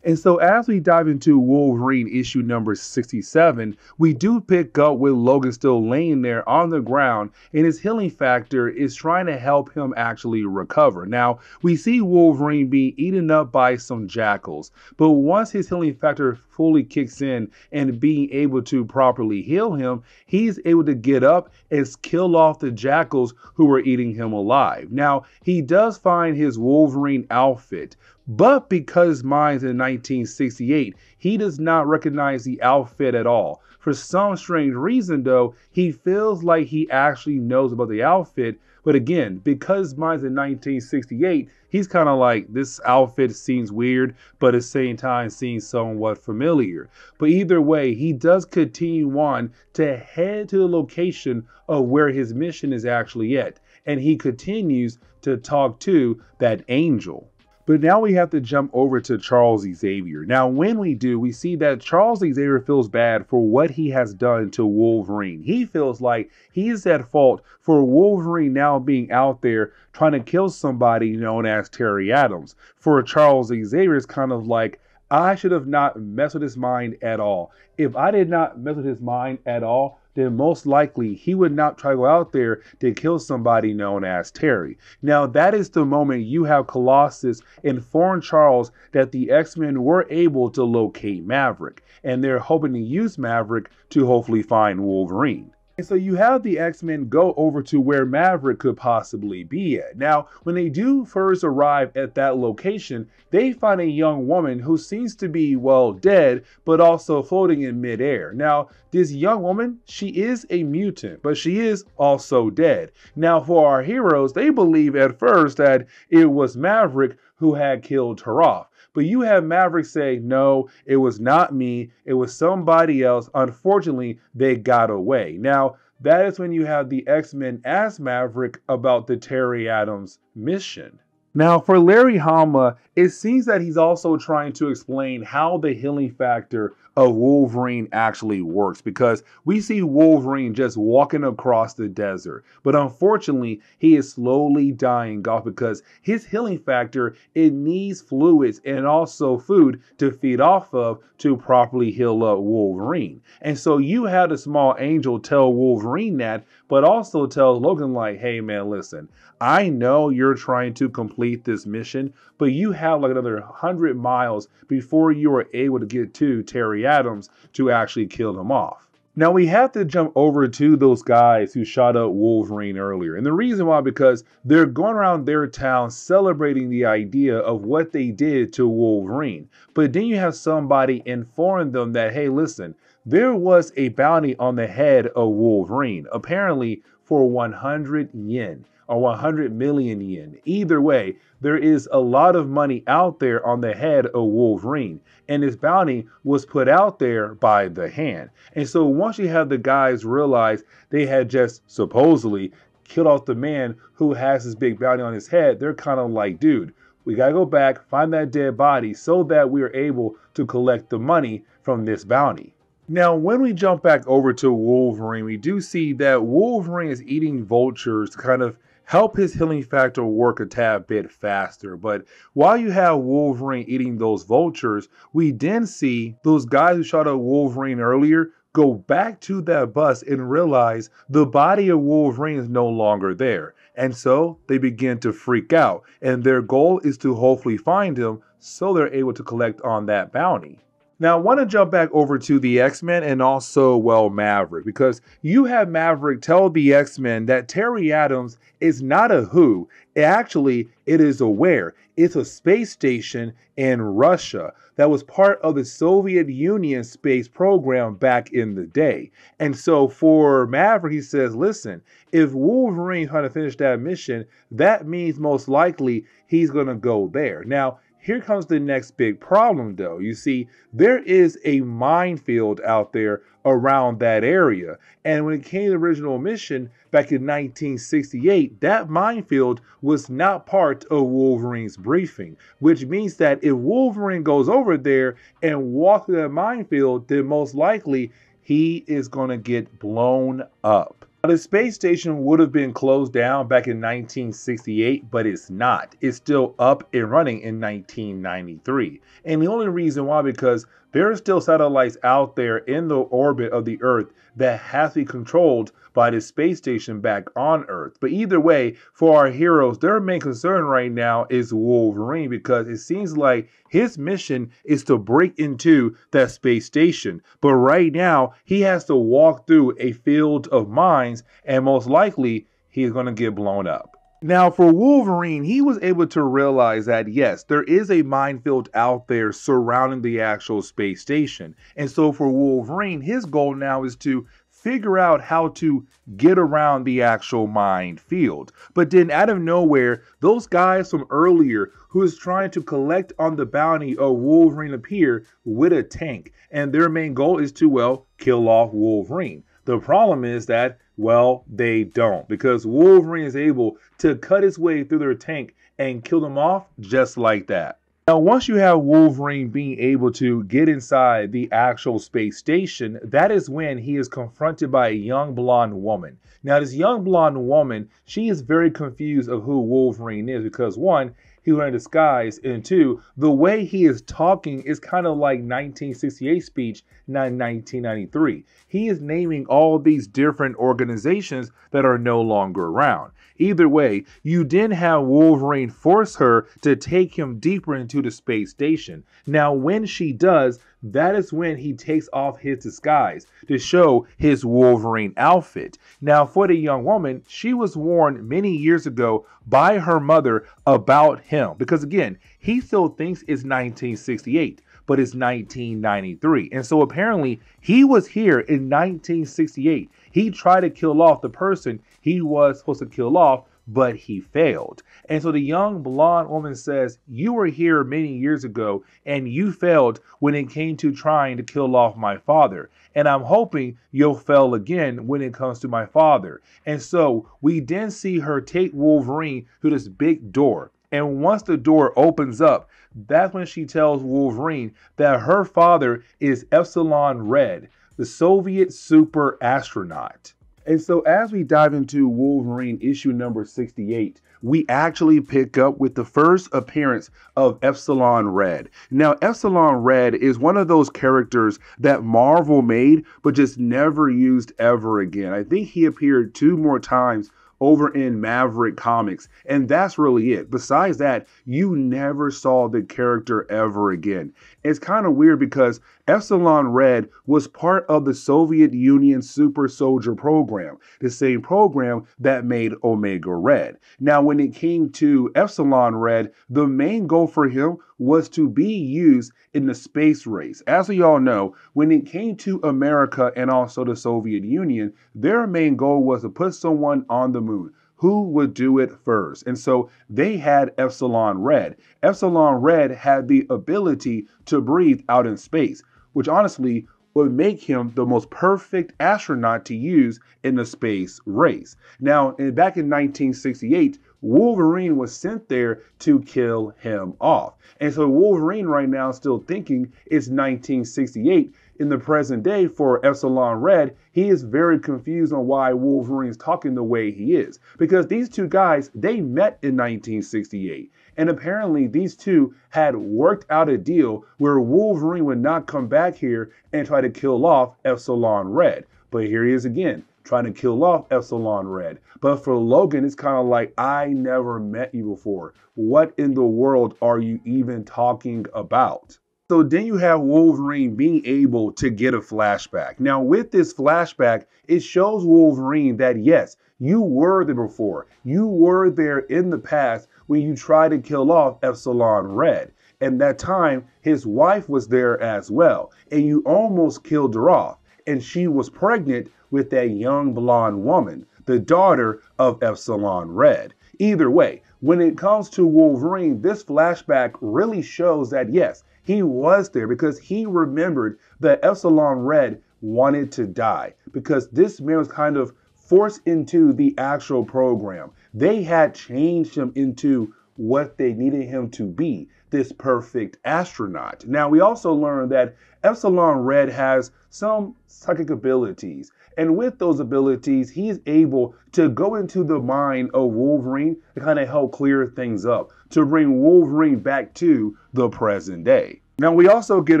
And so as we dive into Wolverine issue number 67, we do pick up with Logan still laying there on the ground, and his healing factor is trying to help him actually recover. Now, we see Wolverine being eaten up by some jackals, but once his healing factor fully kicks in and being able to properly heal him, he's able to get up and kill off the jackals who were eating him alive. Now, he does find his Wolverine outfit, but because his mind's in 1968, he does not recognize the outfit at all. For some strange reason, though, he feels like he actually knows about the outfit, But again, because mine's in 1968, he's kind of like, this outfit seems weird, but at the same time seems somewhat familiar. But either way, he does continue on to head to the location of where his mission is actually at. And he continues to talk to that angel. But now we have to jump over to Charles Xavier. Now, when we do, we see that Charles Xavier feels bad for what he has done to Wolverine. He feels like he is at fault for Wolverine now being out there trying to kill somebody known as Terry Adams. For Charles Xavier, it's kind of like, I should have not messed with his mind at all. If I did not mess with his mind at all, then most likely he would not try to go out there to kill somebody known as Terry. Now, that is the moment you have Colossus inform Charles that the X-Men were able to locate Maverick, and they're hoping to use Maverick to hopefully find Wolverine. And so you have the X-Men go over to where Maverick could possibly be at. Now, when they do first arrive at that location, they find a young woman who seems to be, well, dead, but also floating in midair. Now, this young woman, she is a mutant, but she is also dead. Now, for our heroes, they believe at first that it was Maverick who had killed her off. But you have Maverick say, no, it was not me. It was somebody else. Unfortunately, they got away. Now, that is when you have the X-Men ask Maverick about the Terry Adams mission. Now, for Larry Hama, it seems that he's also trying to explain how the healing factor of Wolverine actually works, because we see Wolverine just walking across the desert, but unfortunately he is slowly dying off because his healing factor, it needs fluids and also food to feed off of to properly heal up Wolverine. And so you had a small angel tell Wolverine that, but also tell Logan like, hey man, listen, I know you're trying to complete this mission, but you have like another 100 miles before you are able to get to Terry Adams to actually kill him off. Now we have to jump over to those guys who shot up Wolverine earlier. And the reason why, because they're going around their town celebrating the idea of what they did to Wolverine. But then you have somebody inform them that, hey, listen, there was a bounty on the head of Wolverine, apparently for 100 yen. Or 100 million yen. Either way, there is a lot of money out there on the head of Wolverine. And this bounty was put out there by the Hand. And so once you have the guys realize they had just supposedly killed off the man who has this big bounty on his head, they're kind of like, dude, we gotta go back, find that dead body so that we are able to collect the money from this bounty. Now, when we jump back over to Wolverine, we do see that Wolverine is eating vultures to kind of help his healing factor work a tad bit faster. But while you have Wolverine eating those vultures, we then see those guys who shot at Wolverine earlier go back to that bus and realize the body of Wolverine is no longer there. And so they begin to freak out. And their goal is to hopefully find him so they're able to collect on that bounty. Now, I want to jump back over to the X-Men and also, well, Maverick, because you have Maverick tell the X-Men that Terry Adams is not a who. Actually, it is a where. It's a space station in Russia that was part of the Soviet Union space program back in the day. And so for Maverick, he says, listen, if Wolverine's trying to finish that mission, that means most likely he's going to go there. Now, here comes the next big problem, though. You see, there is a minefield out there around that area. And when it came to the original mission back in 1968, that minefield was not part of Wolverine's briefing, which means that if Wolverine goes over there and walks through that minefield, then most likely he is going to get blown up. The space station would have been closed down back in 1968, but it's not. It's still up and running in 1993. And the only reason why, because there are still satellites out there in the orbit of the Earth that have to be controlled by the space station back on Earth. But either way, for our heroes, their main concern right now is Wolverine, because it seems like his mission is to break into that space station. But right now, he has to walk through a field of mines, and most likely, he's going to get blown up. Now, for Wolverine, he was able to realize that, yes, there is a minefield out there surrounding the actual space station. And so for Wolverine, his goal now is to figure out how to get around the actual minefield. But then out of nowhere, those guys from earlier who is trying to collect on the bounty of Wolverine appear with a tank. And their main goal is to, well, kill off Wolverine. The problem is that, well, they don't, because Wolverine is able to cut his way through their tank and kill them off just like that. Now, once you have Wolverine being able to get inside the actual space station, that is when he is confronted by a young blonde woman. Now, this young blonde woman, she is very confused of who Wolverine is because, one, he's wearing a disguise, and two, the way he is talking is kind of like 1968 speech, not 1993. He is naming all these different organizations that are no longer around. Either way, you then have Wolverine force her to take him deeper into the space station. Now, when she does, that is when he takes off his disguise to show his Wolverine outfit. Now, for the young woman, she was warned many years ago by her mother about him because, again, he still thinks it's 1968. But it's 1993. And so apparently he was here in 1968. He tried to kill off the person he was supposed to kill off, but he failed. And so the young blonde woman says, you were here many years ago and you failed when it came to trying to kill off my father. And I'm hoping you'll fail again when it comes to my father. And so we then see her take Wolverine to this big door. And once the door opens up, that's when she tells Wolverine that her father is Epsilon Red, the Soviet super astronaut. And so as we dive into Wolverine issue number 68, we actually pick up with the first appearance of Epsilon Red. Now, Epsilon Red is one of those characters that Marvel made, but just never used ever again. I think he appeared 2 more times over in Maverick Comics, and that's really it. Besides that, you never saw the character ever again. It's kind of weird because Epsilon Red was part of the Soviet Union Super Soldier program, the same program that made Omega Red. Now, when it came to Epsilon Red, the main goal for him was to be used in the space race. As we all know, when it came to America and also the Soviet Union, their main goal was to put someone on the moon. Who would do it first? And so they had Epsilon Red. Epsilon Red had the ability to breathe out in space, which honestly would make him the most perfect astronaut to use in the space race. Now, back in 1968, Wolverine was sent there to kill him off. And so Wolverine right now is still thinking it's 1968. In the present day for Epsilon Red, he is very confused on why Wolverine's talking the way he is. Because these two guys, they met in 1968. And apparently these two had worked out a deal where Wolverine would not come back here and try to kill off Epsilon Red. But here he is again, trying to kill off Epsilon Red. But for Logan, it's kind of like, I never met you before. What in the world are you even talking about? So then you have Wolverine being able to get a flashback. Now with this flashback, it shows Wolverine that yes, you were there before. You were there in the past when you tried to kill off Epsilon Red. And that time, his wife was there as well. And you almost killed her off. And she was pregnant with that young blonde woman, the daughter of Epsilon Red. Either way, when it comes to Wolverine, this flashback really shows that yes, he was there because he remembered that Epsilon Red wanted to die because this man was kind of forced into the actual program. They had changed him into what they needed him to be, this perfect astronaut. Now, we also learned that Epsilon Red has some psychic abilities. And with those abilities, he is able to go into the mind of Wolverine to kind of help clear things up, to bring Wolverine back to the present day. Now, we also get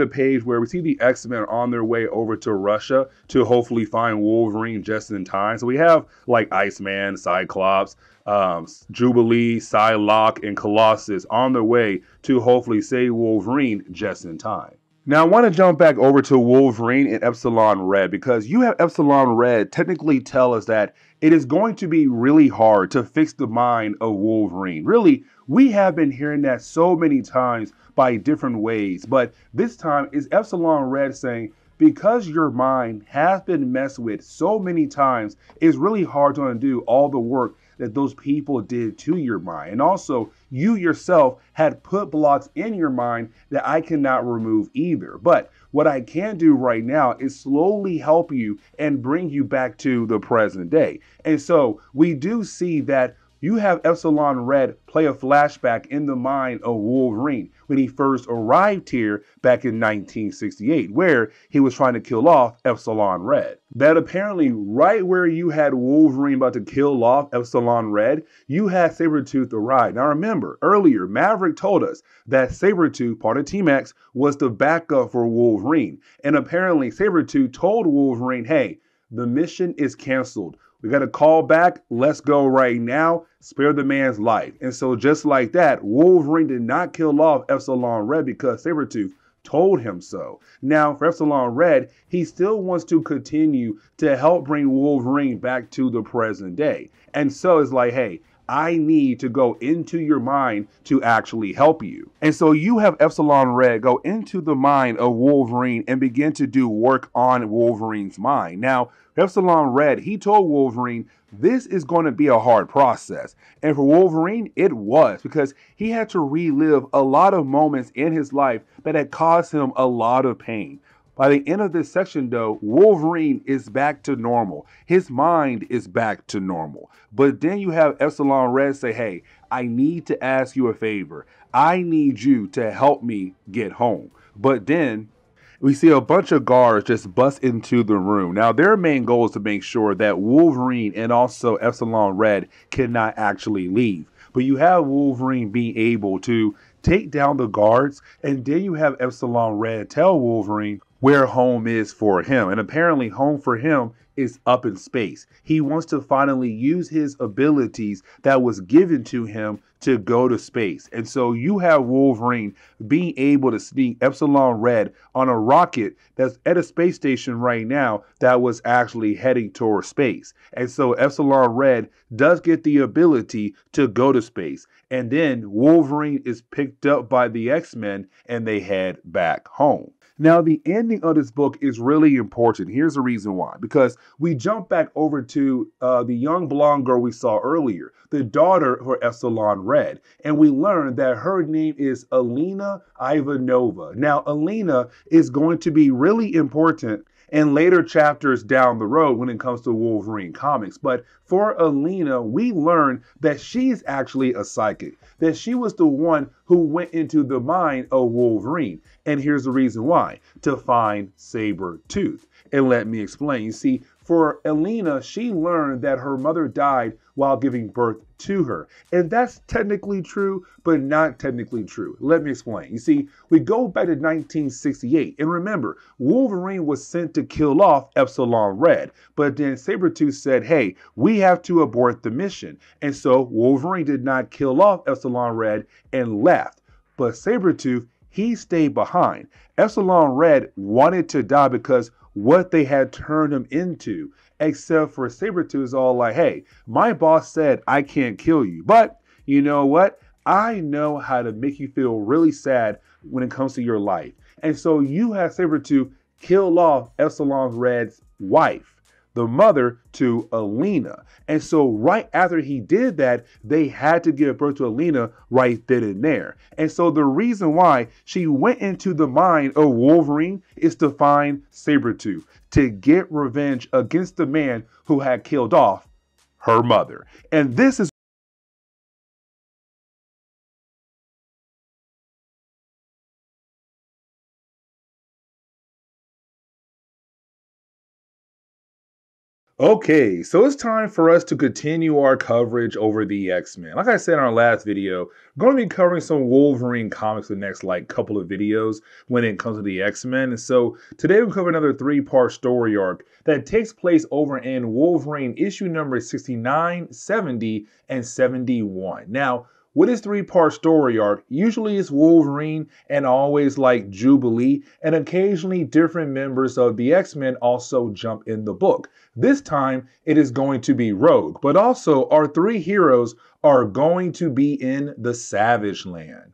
a page where we see the X-Men on their way over to Russia to hopefully find Wolverine just in time. So we have like Iceman, Cyclops, Jubilee, Psylocke, and Colossus on their way to hopefully save Wolverine just in time. Now, I want to jump back over to Wolverine and Epsilon Red because you have Epsilon Red technically tell us that it is going to be really hard to fix the mind of Wolverine. Really, we have been hearing that so many times by different ways, but this time is Epsilon Red saying, because your mind has been messed with so many times, it's really hard to undo all the work that those people did to your mind. And also, you yourself had put blocks in your mind that I cannot remove either. But what I can do right now is slowly help you and bring you back to the present day. And so we do see that you have Epsilon Red play a flashback in the mind of Wolverine when he first arrived here back in 1968, where he was trying to kill off Epsilon Red. That apparently right where you had Wolverine about to kill off Epsilon Red, you had Sabretooth arrive. Now remember, earlier Maverick told us that Sabretooth, part of Team X, was the backup for Wolverine. And apparently Sabretooth told Wolverine, hey, the mission is canceled. We got to call back. Let's go right now. Spare the man's life. And so just like that, Wolverine did not kill off Epsilon Red because Sabretooth told him so. Now, for Epsilon Red, he still wants to continue to help bring Wolverine back to the present day. And so it's like, hey, I need to go into your mind to actually help you. And so you have Epsilon Red go into the mind of Wolverine and begin to do work on Wolverine's mind. Now, Epsilon Red, he told Wolverine, this is going to be a hard process. And for Wolverine, it was, because he had to relive a lot of moments in his life that had caused him a lot of pain. By the end of this section, though, Wolverine is back to normal. His mind is back to normal. But then you have Epsilon Red say, hey, I need to ask you a favor. I need you to help me get home. But then we see a bunch of guards just bust into the room. Now, their main goal is to make sure that Wolverine and also Epsilon Red cannot actually leave. But you have Wolverine being able to take down the guards, and then you have Epsilon Red tell Wolverine where home is for him. And apparently home for him is up in space. He wants to finally use his abilities that was given to him to go to space. And so you have Wolverine being able to sneak Epsilon Red on a rocket that's at a space station right now that was actually heading towards space. And so Epsilon Red does get the ability to go to space. And then Wolverine is picked up by the X-Men and they head back home. Now, the ending of this book is really important. Here's the reason why. Because we jump back over to the young blonde girl we saw earlier, the daughter of Epsilon Red. And we learn that her name is Alina Ivanova. Now, Alina is going to be really important in later chapters down the road when it comes to Wolverine comics. But for Alina, we learn that she's actually a psychic, that she was the one who went into the mind of Wolverine. And here's the reason why: to find Sabretooth. And let me explain. You see, for Alina, she learned that her mother died while giving birth to her. And that's technically true, but not technically true. Let me explain. You see, we go back to 1968. And remember, Wolverine was sent to kill off Epsilon Red. But then Sabretooth said, hey, we have to abort the mission. And so Wolverine did not kill off Epsilon Red and left. But Sabretooth, he stayed behind. Epsilon Red wanted to die because what they had turned him into, except for Sabretooth is all like, hey, my boss said I can't kill you, but you know what? I know how to make you feel really sad when it comes to your life. And so you have Sabretooth kill off Epsilon Red's wife, the mother to Alina. And so right after he did that, they had to give birth to Alina right then and there. And so the reason why she went into the mind of Wolverine is to find Sabretooth, to get revenge against the man who had killed off her mother. And this is okay, so it's time for us to continue our coverage over the X-Men. Like I said in our last video, we're going to be covering some Wolverine comics the next couple of videos when it comes to the X-Men. And so today we'll cover another 3-part story arc that takes place over in Wolverine issue number 69, 70, and 71. Now, with this 3-part story arc, usually it's Wolverine and always like Jubilee, and occasionally different members of the X-Men also jump in the book. This time it is going to be Rogue, but also our 3 heroes are going to be in the Savage Land.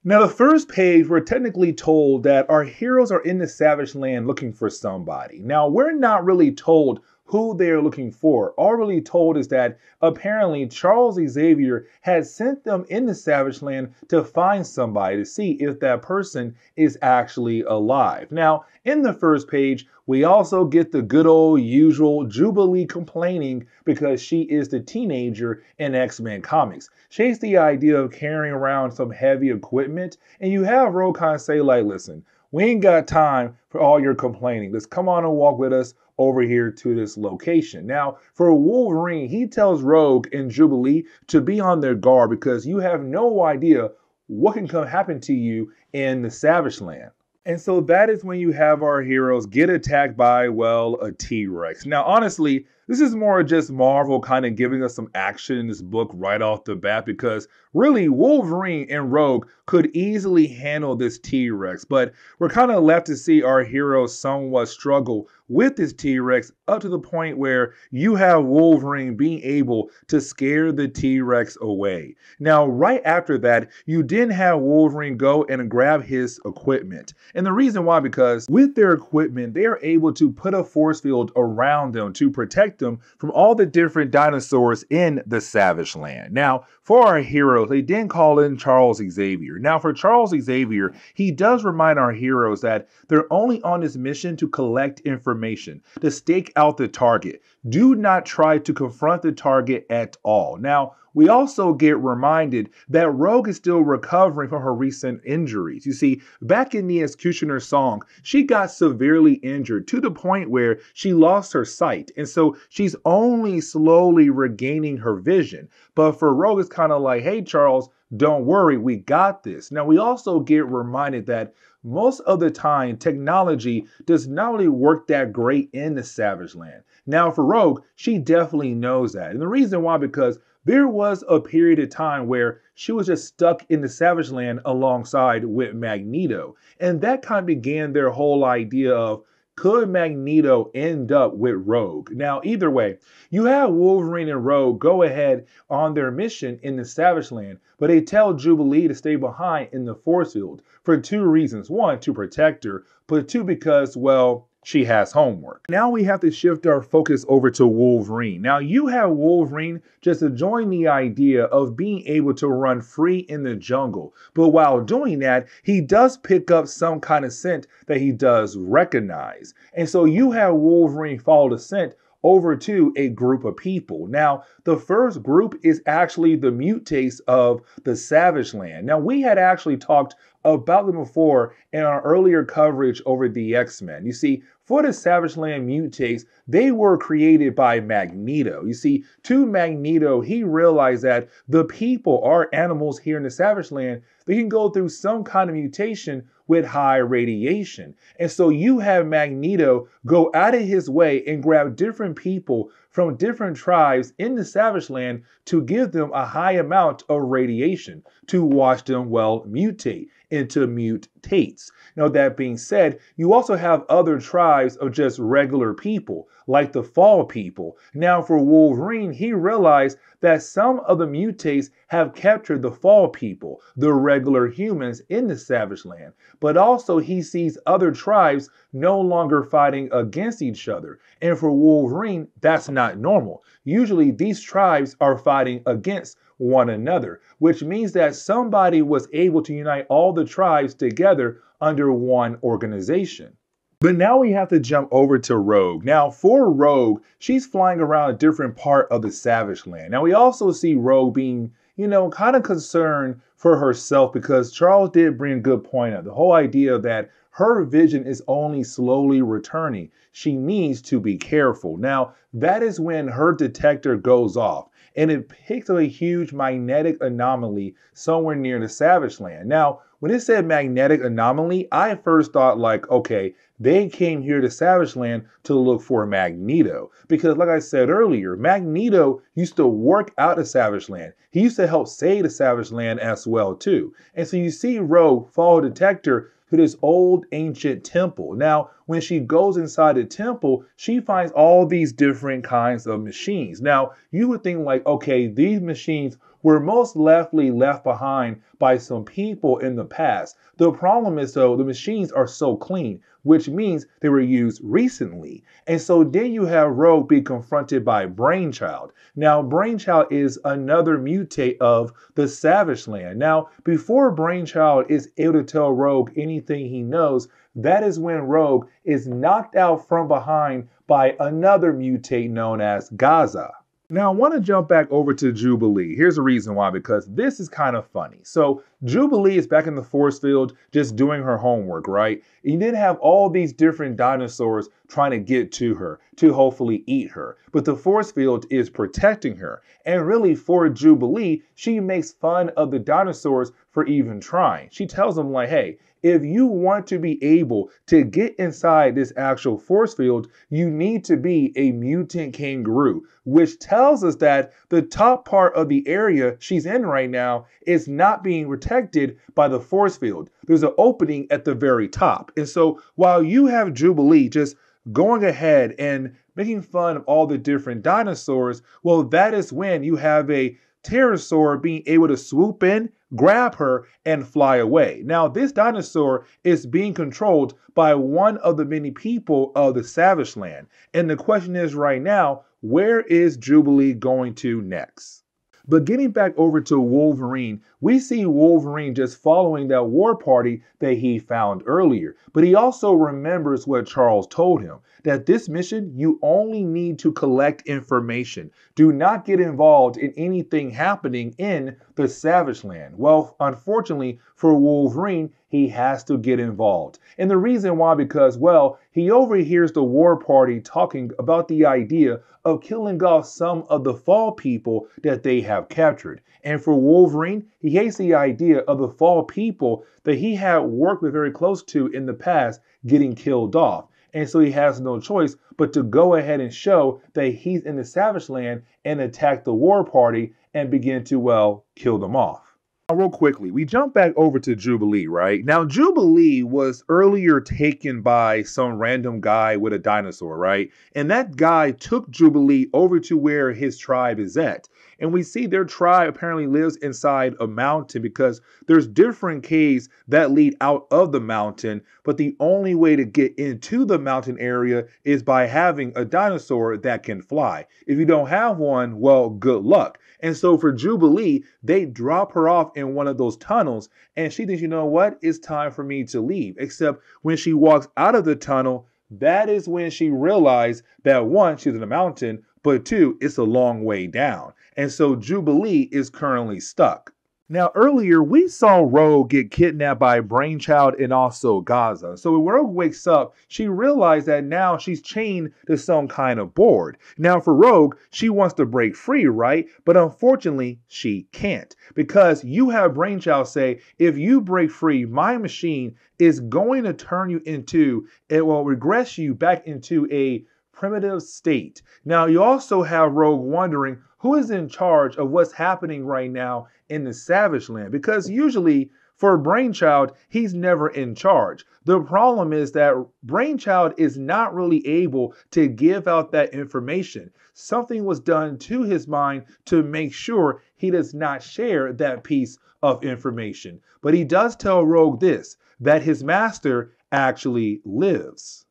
Now, the first page, we're technically told that our heroes are in the Savage Land looking for somebody. Now, we're not really told who they're looking for. All we're really told is that apparently Charles Xavier had sent them in the Savage Land to find somebody to see if that person is actually alive. Now, in the first page, we also get the good old usual Jubilee complaining because she is the teenager in X-Men comics. She hates the idea of carrying around some heavy equipment, and you have Rogue kind of say like, listen, we ain't got time for all your complaining. Let's come on and walk with us over here to this location. Now, for Wolverine, he tells Rogue and Jubilee to be on their guard because you have no idea what can happen to you in the Savage Land. And so that is when you have our heroes get attacked by, well, a T-Rex. Now, honestly, this is more just Marvel kind of giving us some action in this book right off the bat because really Wolverine and Rogue could easily handle this T-Rex, but we're kind of left to see our heroes somewhat struggle with this T-Rex up to the point where you have Wolverine being able to scare the T-Rex away. Now, right after that, you then have Wolverine go and grab his equipment. And the reason why, because with their equipment, they are able to put a force field around them to protect them from all the different dinosaurs in the Savage Land. Now, for our heroes, they then call in Charles Xavier. Now, for Charles Xavier, he does remind our heroes that they're only on this mission to collect information, to stake out the target. Do not try to confront the target at all. Now, we also get reminded that Rogue is still recovering from her recent injuries. You see, back in the Executioner song, she got severely injured to the point where she lost her sight. And so she's only slowly regaining her vision. But for Rogue, it's kind of like, hey, Charles, don't worry, we got this. Now, we also get reminded that most of the time, technology does not really work that great in the Savage Land. Now, for Rogue, she definitely knows that. And the reason why, because there was a period of time where she was just stuck in the Savage Land alongside with Magneto. And that kind of began their whole idea of, could Magneto end up with Rogue? Now, either way, you have Wolverine and Rogue go ahead on their mission in the Savage Land, but they tell Jubilee to stay behind in the force field for two reasons. One, to protect her, but two, because, well, she has homework. Now we have to shift our focus over to Wolverine. Now you have Wolverine just enjoying the idea of being able to run free in the jungle. But while doing that, he does pick up some kind of scent that he does recognize. And so you have Wolverine follow the scent over to a group of people. Now, the first group is actually the mutates of the Savage Land. Now, we had actually talked about them before in our earlier coverage over the X-Men. You see, for the Savage Land mutates, they were created by Magneto. You see, to Magneto, he realized that the people are animals here in the Savage Land. They can go through some kind of mutation with high radiation. And so you have Magneto go out of his way and grab different people from different tribes in the Savage Land to give them a high amount of radiation to watch them, well, mutate into mutates. Now, that being said, you also have other tribes of just regular people, like the Fall people. Now, for Wolverine, he realized that some of the mutates have captured the Fall people, the regular humans in the Savage Land. But also, he sees other tribes no longer fighting against each other. And for Wolverine, that's not normal. Usually, these tribes are fighting against one another, which means that somebody was able to unite all the tribes together under one organization. But now we have to jump over to Rogue. Now, for Rogue, she's flying around a different part of the Savage Land. Now, we also see Rogue being, kind of concerned for herself because Charles did bring a good point up. The whole idea that her vision is only slowly returning. She needs to be careful. Now, that is when her detector goes off and it picks up a huge magnetic anomaly somewhere near the Savage Land. Now, when it said magnetic anomaly, I first thought like, okay, they came here to Savage Land to look for Magneto. Because like I said earlier, Magneto used to work out of Savage Land. He used to help save the Savage Land as well too. And so you see Rogue follow detector to this old ancient temple. Now, when she goes inside the temple, she finds all these different kinds of machines. Now, you would think like, okay, these machines were most likely left behind by some people in the past. The problem is, though, the machines are so clean, which means they were used recently. And so then you have Rogue be confronted by Brainchild. Now, Brainchild is another mutate of the Savage Land. Now, before Brainchild is able to tell Rogue anything he knows, that is when Rogue is knocked out from behind by another mutate known as Gaza. Now, I want to jump back over to Jubilee. Here's the reason why, because this is kind of funny. So, Jubilee is back in the force field just doing her homework, right? And you did have all these different dinosaurs trying to get to her to hopefully eat her. But the force field is protecting her. And really, for Jubilee, she makes fun of the dinosaurs for even trying. She tells them, like, hey, if you want to be able to get inside this actual force field, you need to be a mutant kangaroo, which tells us that the top part of the area she's in right now is not being protected by the force field. There's an opening at the very top. And so while you have Jubilee just going ahead and making fun of all the different dinosaurs, well, that is when you have a pterosaur being able to swoop in, grab her, and fly away. Now, this dinosaur is being controlled by one of the many people of the Savage Land. And the question is right now, where is Jubilee going to next? But getting back over to Wolverine, we see Wolverine just following that war party that he found earlier. But he also remembers what Charles told him, that this mission, you only need to collect information. Do not get involved in anything happening in the Savage Land. Well, unfortunately for Wolverine, he has to get involved. And the reason why, because, well, he overhears the war party talking about the idea of killing off some of the fall people that they have captured. And for Wolverine, he hates the idea of the fall people that he had worked with very close to in the past getting killed off. And so he has no choice but to go ahead and show that he's in the Savage Land and attack the war party and begin to, well, kill them off. Now, real quickly, we jump back over to Jubilee, right? Now, Jubilee was earlier taken by some random guy with a dinosaur, right? And that guy took Jubilee over to where his tribe is at. And we see their tribe apparently lives inside a mountain because there's different caves that lead out of the mountain, but the only way to get into the mountain area is by having a dinosaur that can fly. If you don't have one, well, good luck. And so for Jubilee, they drop her off in one of those tunnels, and she thinks, you know what, it's time for me to leave. Except when she walks out of the tunnel, that is when she realized that one, she's in a mountain, but two, it's a long way down. And so Jubilee is currently stuck. Now, earlier, we saw Rogue get kidnapped by Brainchild and also Gaza. So when Rogue wakes up, she realized that now she's chained to some kind of board. Now, for Rogue, she wants to break free, right? But unfortunately, she can't. Because you have Brainchild say, if you break free, my machine is going to turn you into, it will regress you back into a primitive state. Now, you also have Rogue wondering who is in charge of what's happening right now in the Savage Land, because usually for Brainchild, he's never in charge. The problem is that Brainchild is not really able to give out that information. Something was done to his mind to make sure he does not share that piece of information. But he does tell Rogue this, that his master actually lives.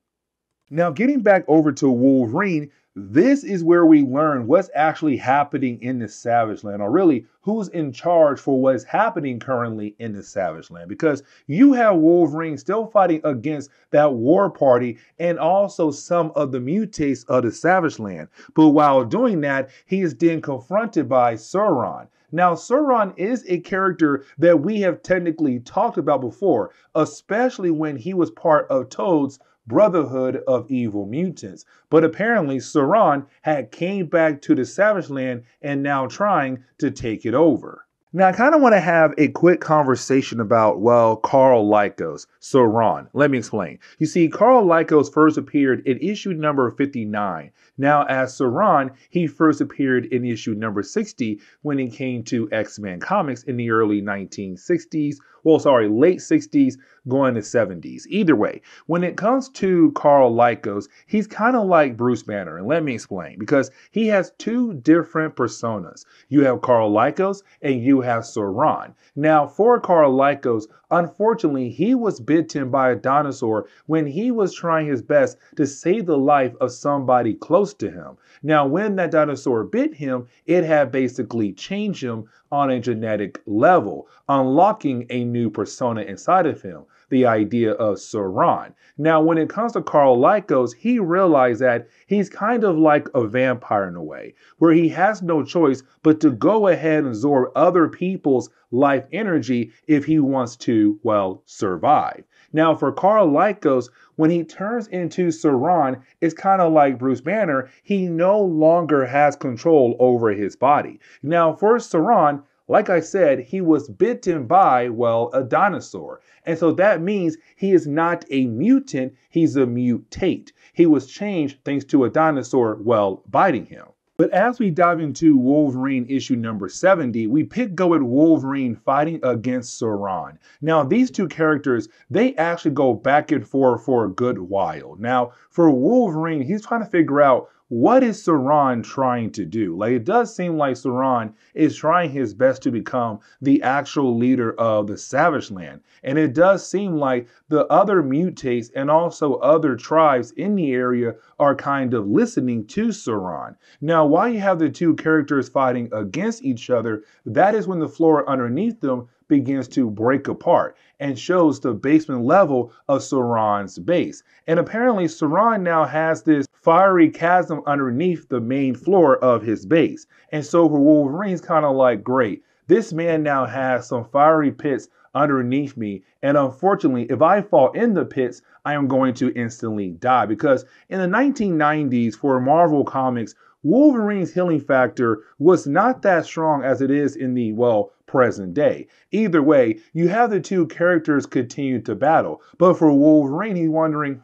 Now, getting back over to Wolverine, this is where we learn what's actually happening in the Savage Land, or really who's in charge for what's happening currently in the Savage Land. Because you have Wolverine still fighting against that war party and also some of the mutates of the Savage Land. But while doing that, he is then confronted by Sauron. Now, Sauron is a character that we have technically talked about before, especially when he was part of Toad's Brotherhood of Evil Mutants. But apparently Sauron had came back to the Savage Land and now trying to take it over. Now, I kind of want to have a quick conversation about, well, Carl Lycos, Sauron. Let me explain. You see, Carl Lycos first appeared in issue number 59. Now, as Sauron, he first appeared in issue number 60 when it came to X-Men comics in the early 1960s. Well, sorry, late 60s, going to 70s. Either way, when it comes to Carl Lycos, he's kind of like Bruce Banner, and let me explain, because he has two different personas. You have Carl Lycos and you have Sauron. Now, for Carl Lycos, unfortunately, he was bitten by a dinosaur when he was trying his best to save the life of somebody close to him. Now, when that dinosaur bit him, it had basically changed him on a genetic level, unlocking a new persona inside of him, the idea of Sauron. Now, when it comes to Carl Lycos, he realized that he's kind of like a vampire in a way, where he has no choice but to go ahead and absorb other people's life energy if he wants to, well, survive. Now, for Carl Lycos, when he turns into Sauron, it's kind of like Bruce Banner. He no longer has control over his body. Now, for Sauron, like I said, he was bitten by, well, a dinosaur. And so that means he is not a mutant, he's a mutate. He was changed thanks to a dinosaur, well, biting him. But as we dive into Wolverine issue number 70, we pick go at Wolverine fighting against Sauron. Now, these two characters, they actually go back and forth for a good while. Now, for Wolverine, he's trying to figure out what is Sauron trying to do? Like, it does seem like Sauron is trying his best to become the actual leader of the Savage Land. And it does seem like the other mutates and also other tribes in the area are kind of listening to Sauron. Now, while you have the two characters fighting against each other, that is when the floor underneath them begins to break apart and shows the basement level of Sauron's base. And apparently Sauron now has this fiery chasm underneath the main floor of his base. And so for Wolverine's kind of like, great, this man now has some fiery pits underneath me. And unfortunately, if I fall in the pits, I am going to instantly die. Because in the 1990s for Marvel Comics, Wolverine's healing factor was not that strong as it is in the, well, present day. Either way, you have the two characters continue to battle. But for Wolverine, he's wondering,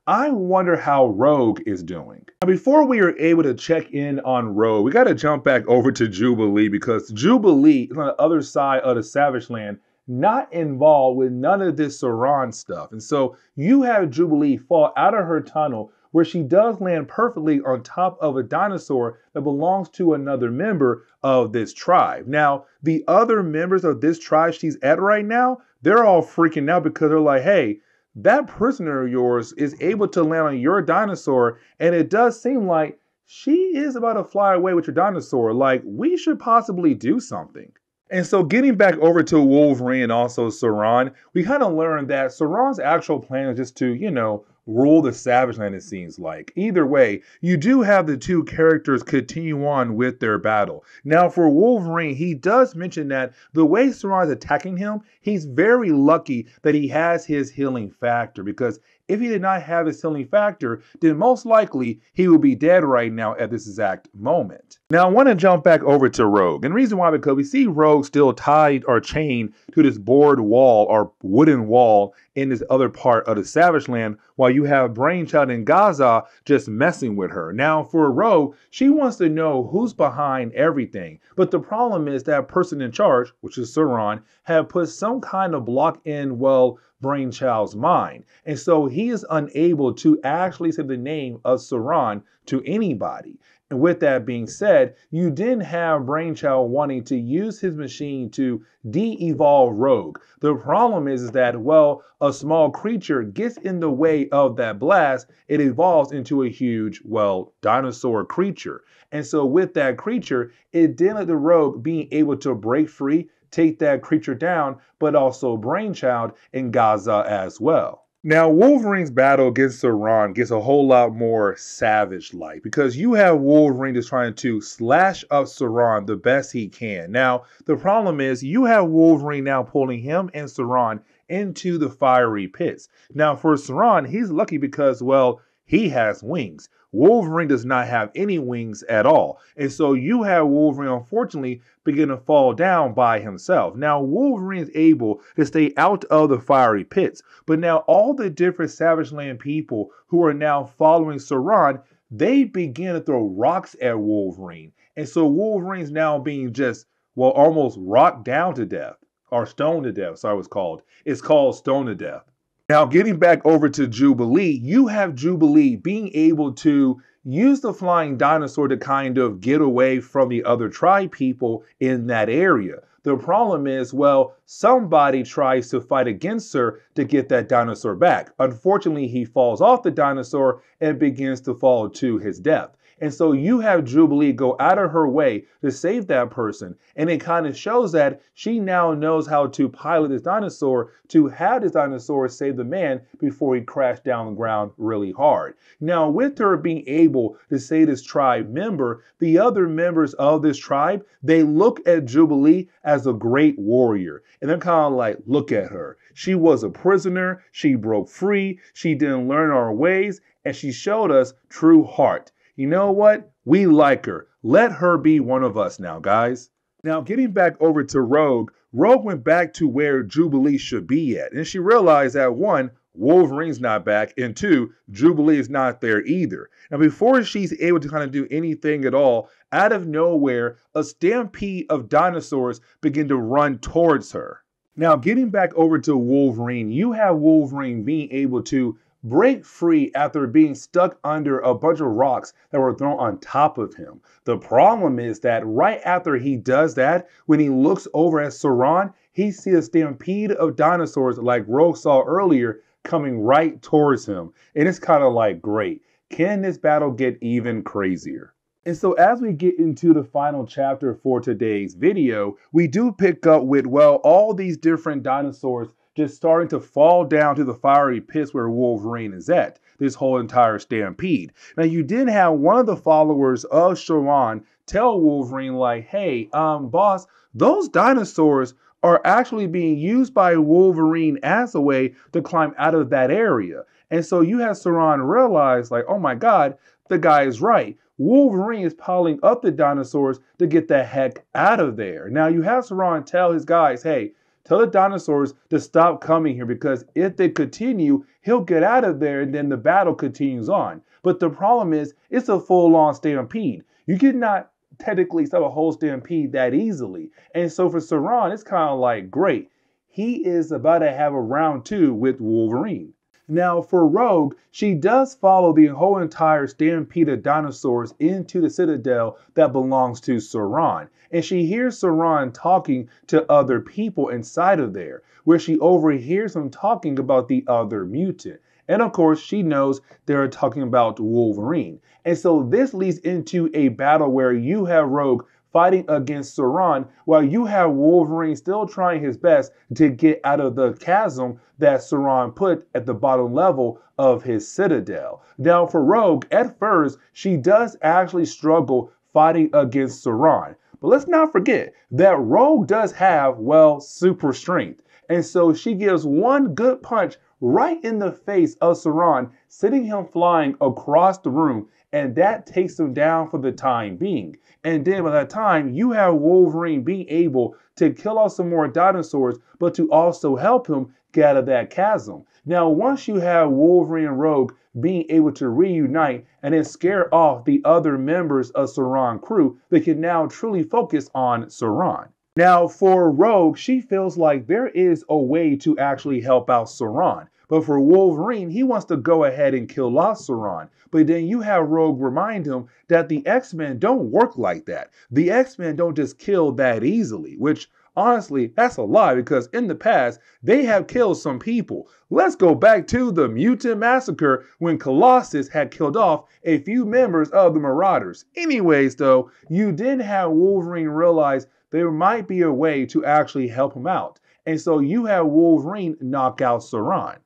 I wonder how Rogue is doing. Now, before we are able to check in on Rogue, we got to jump back over to Jubilee, because Jubilee is on the other side of the Savage Land, not involved with none of this Sauron stuff. And so you have Jubilee fall out of her tunnel, where she does land perfectly on top of a dinosaur that belongs to another member of this tribe. Now, the other members of this tribe she's at right now, they're all freaking out because they're like, hey, that prisoner of yours is able to land on your dinosaur, and it does seem like she is about to fly away with your dinosaur. Like, we should possibly do something. And so getting back over to Wolverine and also Sauron, we kind of learned that Sauron's actual plan is just to, rule the Savage Land, it seems like. Either way, you do have the two characters continue on with their battle. Now, for Wolverine, he does mention that the way Sauron is attacking him, he's very lucky that he has his healing factor, because if he did not have his healing factor, then most likely he would be dead right now at this exact moment. Now, I want to jump back over to Rogue. And the reason why, because we see Rogue still tied or chained to this board wall or wooden wall in this other part of the Savage Land, while you have Brainchild and Gaza just messing with her. Now, for Rogue, she wants to know who's behind everything. But the problem is that person in charge, which is Sauron, have put some kind of block in, well, Brainchild's mind. And so he is unable to actually say the name of Sauron to anybody. And with that being said, you didn't have Brainchild wanting to use his machine to de-evolve Rogue. The problem is that, well, a small creature gets in the way of that blast, it evolves into a huge, well, dinosaur creature. And so with that creature, it didn't let the Rogue being able to break free, take that creature down, but also Brainchild and Gaza as well. Now, Wolverine's battle against Sauron gets a whole lot more savage-like, because you have Wolverine just trying to slash up Sauron the best he can. Now, the problem is you have Wolverine now pulling him and Sauron into the fiery pits. Now, for Sauron, he's lucky because, well, he has wings. Wolverine does not have any wings at all. And so you have Wolverine, unfortunately, begin to fall down by himself. Now, Wolverine is able to stay out of the fiery pits. But now all the different Savage Land people who are now following Sauron, they begin to throw rocks at Wolverine. And so Wolverine's now being just, well, almost rocked down to death. Or Stone to Death, sorry, it's called. It's called Stone to Death. Now, getting back over to Jubilee, you have Jubilee being able to use the flying dinosaur to kind of get away from the other tribe people in that area. The problem is, well, somebody tries to fight against her to get that dinosaur back. Unfortunately, he falls off the dinosaur and begins to fall to his death. And so you have Jubilee go out of her way to save that person. And it kind of shows that she now knows how to pilot this dinosaur to have this dinosaur save the man before he crashed down the ground really hard. Now, with her being able to save this tribe member, the other members of this tribe, they look at Jubilee as a great warrior. And they're kind of like, look at her. She was a prisoner. She broke free. She didn't learn our ways. And she showed us true heart. You know what? We like her. Let her be one of us now, guys. Now, getting back over to Rogue, Rogue went back to where Jubilee should be at. And she realized that one, Wolverine's not back, and two, Jubilee is not there either. Now, before she's able to kind of do anything at all, out of nowhere, a stampede of dinosaurs begin to run towards her. Now, getting back over to Wolverine, you have Wolverine being able to break free after being stuck under a bunch of rocks that were thrown on top of him. The problem is that right after he does that, when he looks over at Saran, he sees a stampede of dinosaurs like Rogue saw earlier coming right towards him. And it's kind of like, great. Can this battle get even crazier? And so as we get into the final chapter for today's video, we do pick up with, well, all these different dinosaurs just starting to fall down to the fiery pits where Wolverine is at, this whole entire stampede. Now, you did have one of the followers of Sharon tell Wolverine, like, hey, boss, those dinosaurs are actually being used by Wolverine as a way to climb out of that area. And so you have Saran realize, like, oh my God, the guy is right. Wolverine is piling up the dinosaurs to get the heck out of there. Now, you have Saran tell his guys, hey, tell the dinosaurs to stop coming here because if they continue, he'll get out of there and then the battle continues on. But the problem is, it's a full-on stampede. You cannot technically stop a whole stampede that easily. And so for Saran, it's kind of like, great. He is about to have a round two with Wolverine. Now, for Rogue, she does follow the whole entire stampede of dinosaurs into the citadel that belongs to Saran. And she hears Saran talking to other people inside of there, where she overhears them talking about the other mutant. And of course, she knows they're talking about Wolverine. And so this leads into a battle where you have Rogue fighting against Saran, while you have Wolverine still trying his best to get out of the chasm that Saran put at the bottom level of his citadel. Now for Rogue, at first, she does actually struggle fighting against Saran. But let's not forget that Rogue does have, well, super strength. And so she gives one good punch right in the face of Saran, sending him flying across the room, and that takes him down for the time being. And then by that time, you have Wolverine being able to kill off some more dinosaurs, but to also help him get out of that chasm. Now, once you have Wolverine and Rogue being able to reunite and then scare off the other members of Saran's crew, they can now truly focus on Saran. Now, for Rogue, she feels like there is a way to actually help out Saran. But for Wolverine, he wants to go ahead and kill off Saran. But then you have Rogue remind him that the X-Men don't work like that. The X-Men don't just kill that easily, which honestly, that's a lie because in the past, they have killed some people. Let's go back to the Mutant Massacre when Colossus had killed off a few members of the Marauders. Anyways, though, you did have Wolverine realize there might be a way to actually help him out. And so you have Wolverine knock out Saran.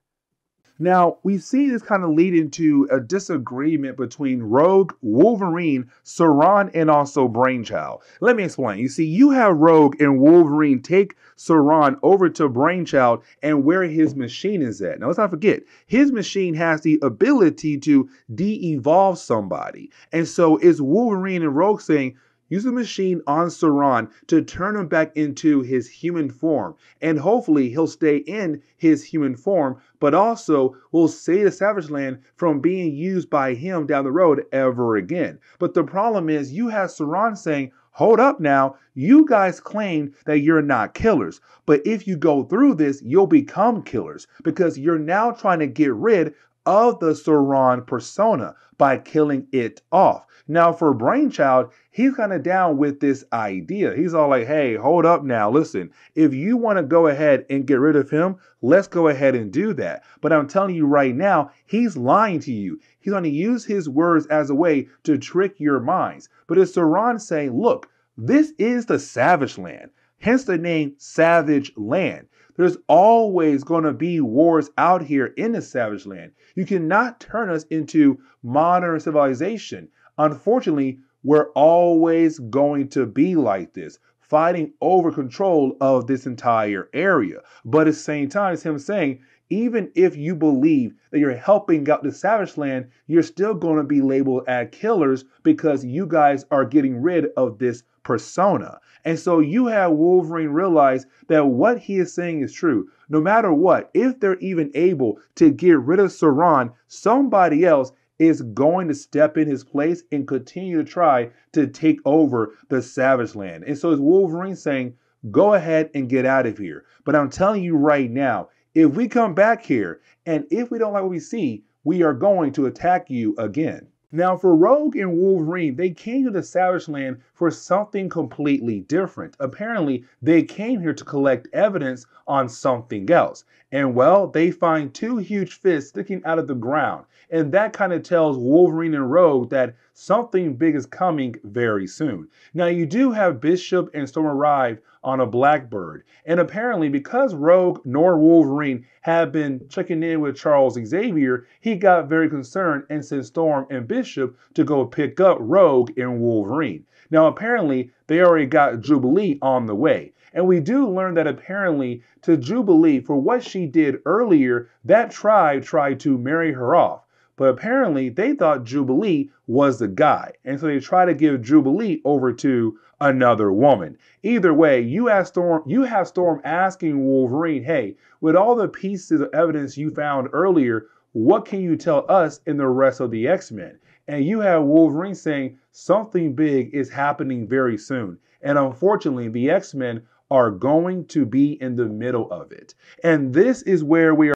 Now, we see this kind of lead into a disagreement between Rogue, Wolverine, Saran, and also Brainchild. Let me explain. You see, you have Rogue and Wolverine take Saran over to Brainchild and where his machine is at. Now, let's not forget, his machine has the ability to de-evolve somebody. And so it's Wolverine and Rogue saying, use the machine on Saran to turn him back into his human form. And hopefully he'll stay in his human form, but also will save the Savage Land from being used by him down the road ever again. But the problem is you have Saran saying, hold up now, you guys claim that you're not killers, but if you go through this, you'll become killers because you're now trying to get rid of the Sauron persona by killing it off. Now, for Brainchild, he's kind of down with this idea. He's all like, hey, hold up now. Listen, if you want to go ahead and get rid of him, let's go ahead and do that. But I'm telling you right now, he's lying to you. He's going to use his words as a way to trick your minds. But it's Sauron saying, look, this is the Savage Land, hence the name Savage Land. There's always going to be wars out here in the Savage Land. You cannot turn us into modern civilization. Unfortunately, we're always going to be like this, fighting over control of this entire area. But at the same time, it's him saying, even if you believe that you're helping out the Savage Land, you're still going to be labeled as killers because you guys are getting rid of this persona. And so you have Wolverine realize that what he is saying is true. No matter what, if they're even able to get rid of Sauron, somebody else is going to step in his place and continue to try to take over the Savage Land. And so it's Wolverine saying, go ahead and get out of here. But I'm telling you right now, if we come back here and if we don't like what we see, we are going to attack you again. Now, for Rogue and Wolverine, they came to the Savage Land for something completely different. Apparently, they came here to collect evidence on something else. And well, they find two huge fists sticking out of the ground. And that kind of tells Wolverine and Rogue that something big is coming very soon. Now, you do have Bishop and Storm arrive on a Blackbird. And apparently, because Rogue nor Wolverine have been checking in with Charles Xavier, he got very concerned and sent Storm and Bishop to go pick up Rogue and Wolverine. Now, apparently, they already got Jubilee on the way. And we do learn that apparently to Jubilee, for what she did earlier, that tribe tried to marry her off. But apparently they thought Jubilee was the guy. And so they try to give Jubilee over to another woman. Either way, you have Storm asking Wolverine, hey, with all the pieces of evidence you found earlier, what can you tell us and the rest of the X-Men? And you have Wolverine saying something big is happening very soon. And unfortunately, the X-Men are going to be in the middle of it. And this is where we are.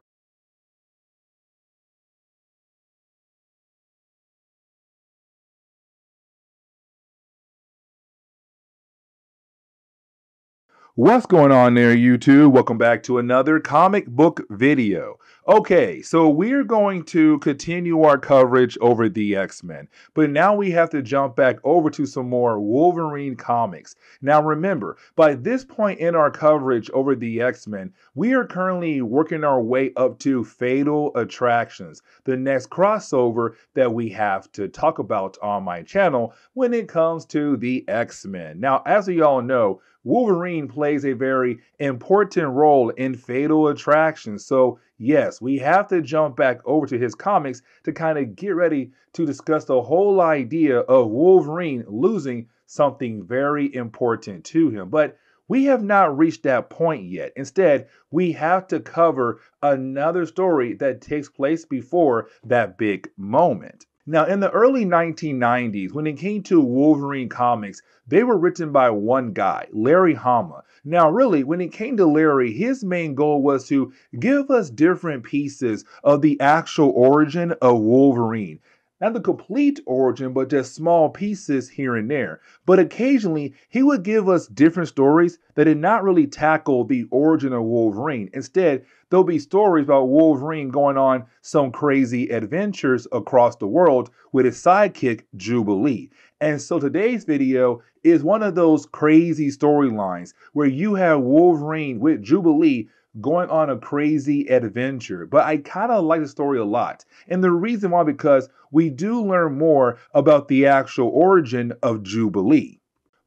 What's going on there, YouTube? Welcome back to another comic book video. Okay, so we're going to continue our coverage over the X-Men, but now we have to jump back over to some more Wolverine comics. Now remember, by this point in our coverage over the X-Men, we are currently working our way up to Fatal Attractions, the next crossover that we have to talk about on my channel when it comes to the X-Men. Now, as we all know, Wolverine plays a very important role in Fatal Attraction. So yes, we have to jump back over to his comics to kind of get ready to discuss the whole idea of Wolverine losing something very important to him. But we have not reached that point yet. Instead, we have to cover another story that takes place before that big moment. Now, in the early 1990s, when it came to Wolverine comics, they were written by one guy, Larry Hama. Now, really, when it came to Larry, his main goal was to give us different pieces of the actual origin of Wolverine. Not the complete origin, but just small pieces here and there. But occasionally, he would give us different stories that did not really tackle the origin of Wolverine. Instead, there'll be stories about Wolverine going on some crazy adventures across the world with his sidekick, Jubilee. And so today's video is one of those crazy storylines where you have Wolverine with Jubilee going on a crazy adventure. But I kind of like the story a lot. And the reason why, because we do learn more about the actual origin of Jubilee.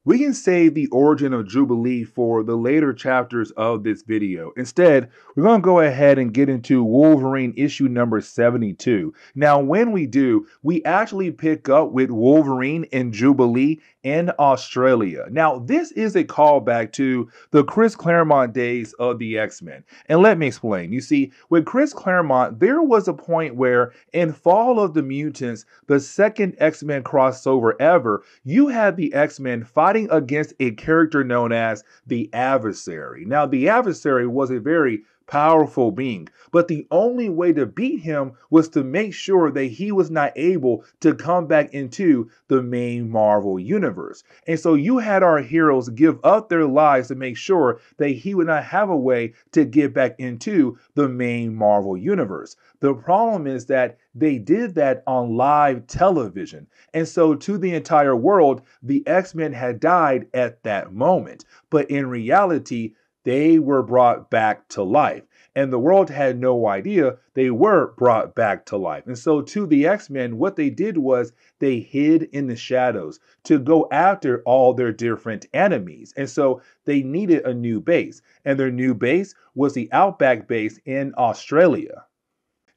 We can save the origin of Jubilee for the later chapters of this video. Instead, we're going to go ahead and get into Wolverine issue number 72. Now, when we do, we actually pick up with Wolverine and Jubilee in Australia. Now, this is a callback to the Chris Claremont days of the X-Men. And let me explain. You see, with Chris Claremont, there was a point where in Fall of the Mutants, the second X-Men crossover ever, you had the X-Men fighting fighting against a character known as the Adversary. Now, the Adversary was a very powerful being, but the only way to beat him was to make sure that he was not able to come back into the main Marvel universe. And so you had our heroes give up their lives to make sure that he would not have a way to get back into the main Marvel universe. The problem is that they did that on live television. And so to the entire world, the X-Men had died at that moment. But in reality, they were brought back to life. And the world had no idea they were brought back to life. And so to the X-Men, what they did was they hid in the shadows to go after all their different enemies. And so they needed a new base. And their new base was the Outback base in Australia.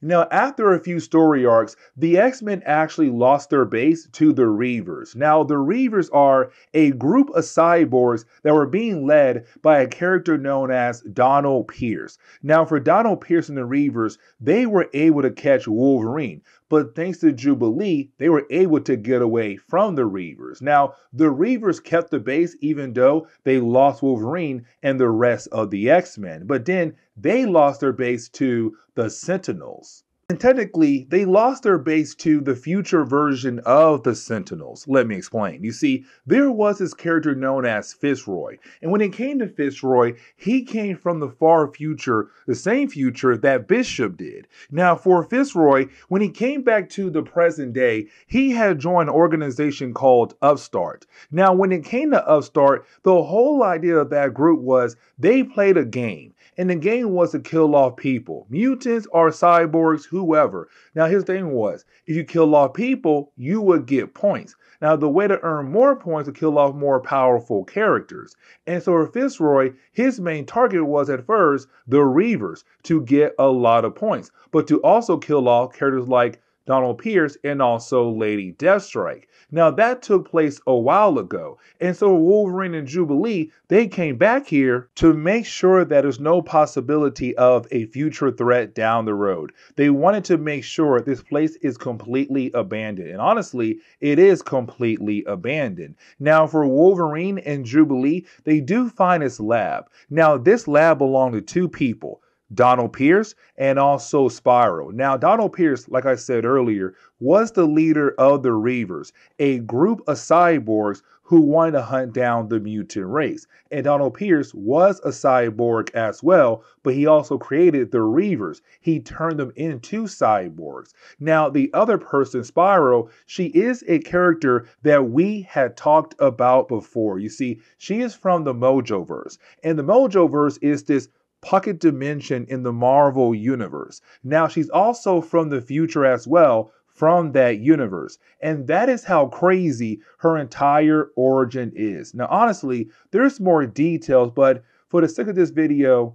Now, after a few story arcs, the X-Men actually lost their base to the Reavers. Now, the Reavers are a group of cyborgs that were being led by a character known as Donald Pierce. Now, for Donald Pierce and the Reavers, they were able to catch Wolverine, but thanks to Jubilee, they were able to get away from the Reavers. Now, the Reavers kept the base even though they lost Wolverine and the rest of the X-Men, but then they lost their base to the Sentinels. And technically, they lost their base to the future version of the Sentinels. Let me explain. You see, there was this character known as Fitzroy. And when it came to Fitzroy, he came from the far future, the same future that Bishop did. Now, for Fitzroy, when he came back to the present day, he had joined an organization called Upstart. Now, when it came to Upstart, the whole idea of that group was they played a game. And the game was to kill off people, mutants or cyborgs, whoever. Now, his thing was, if you kill off people, you would get points. Now, the way to earn more points was to kill off more powerful characters. And so for Fitzroy, his main target was at first the Reavers to get a lot of points, but to also kill off characters like Donald Pierce and also Lady Deathstrike. Now that took place a while ago, and so Wolverine and Jubilee, they came back here to make sure that there's no possibility of a future threat down the road. They wanted to make sure this place is completely abandoned, and honestly, it is completely abandoned. Now for Wolverine and Jubilee, they do find this lab. Now this lab belonged to two people, Donald Pierce and also Spiral. Now, Donald Pierce, like I said earlier, was the leader of the Reavers, a group of cyborgs who wanted to hunt down the mutant race. And Donald Pierce was a cyborg as well, but he also created the Reavers. He turned them into cyborgs. Now, the other person, Spiral, she is a character that we had talked about before. You see, she is from the Mojoverse, and the Mojoverse is this pocket dimension in the Marvel universe. Now, she's also from the future as well, from that universe. And that is how crazy her entire origin is. Now, honestly, there's more details, but for the sake of this video,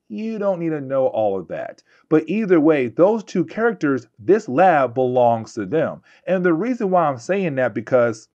you don't need to know all of that. But either way, those two characters, this lab belongs to them. And the reason why I'm saying that because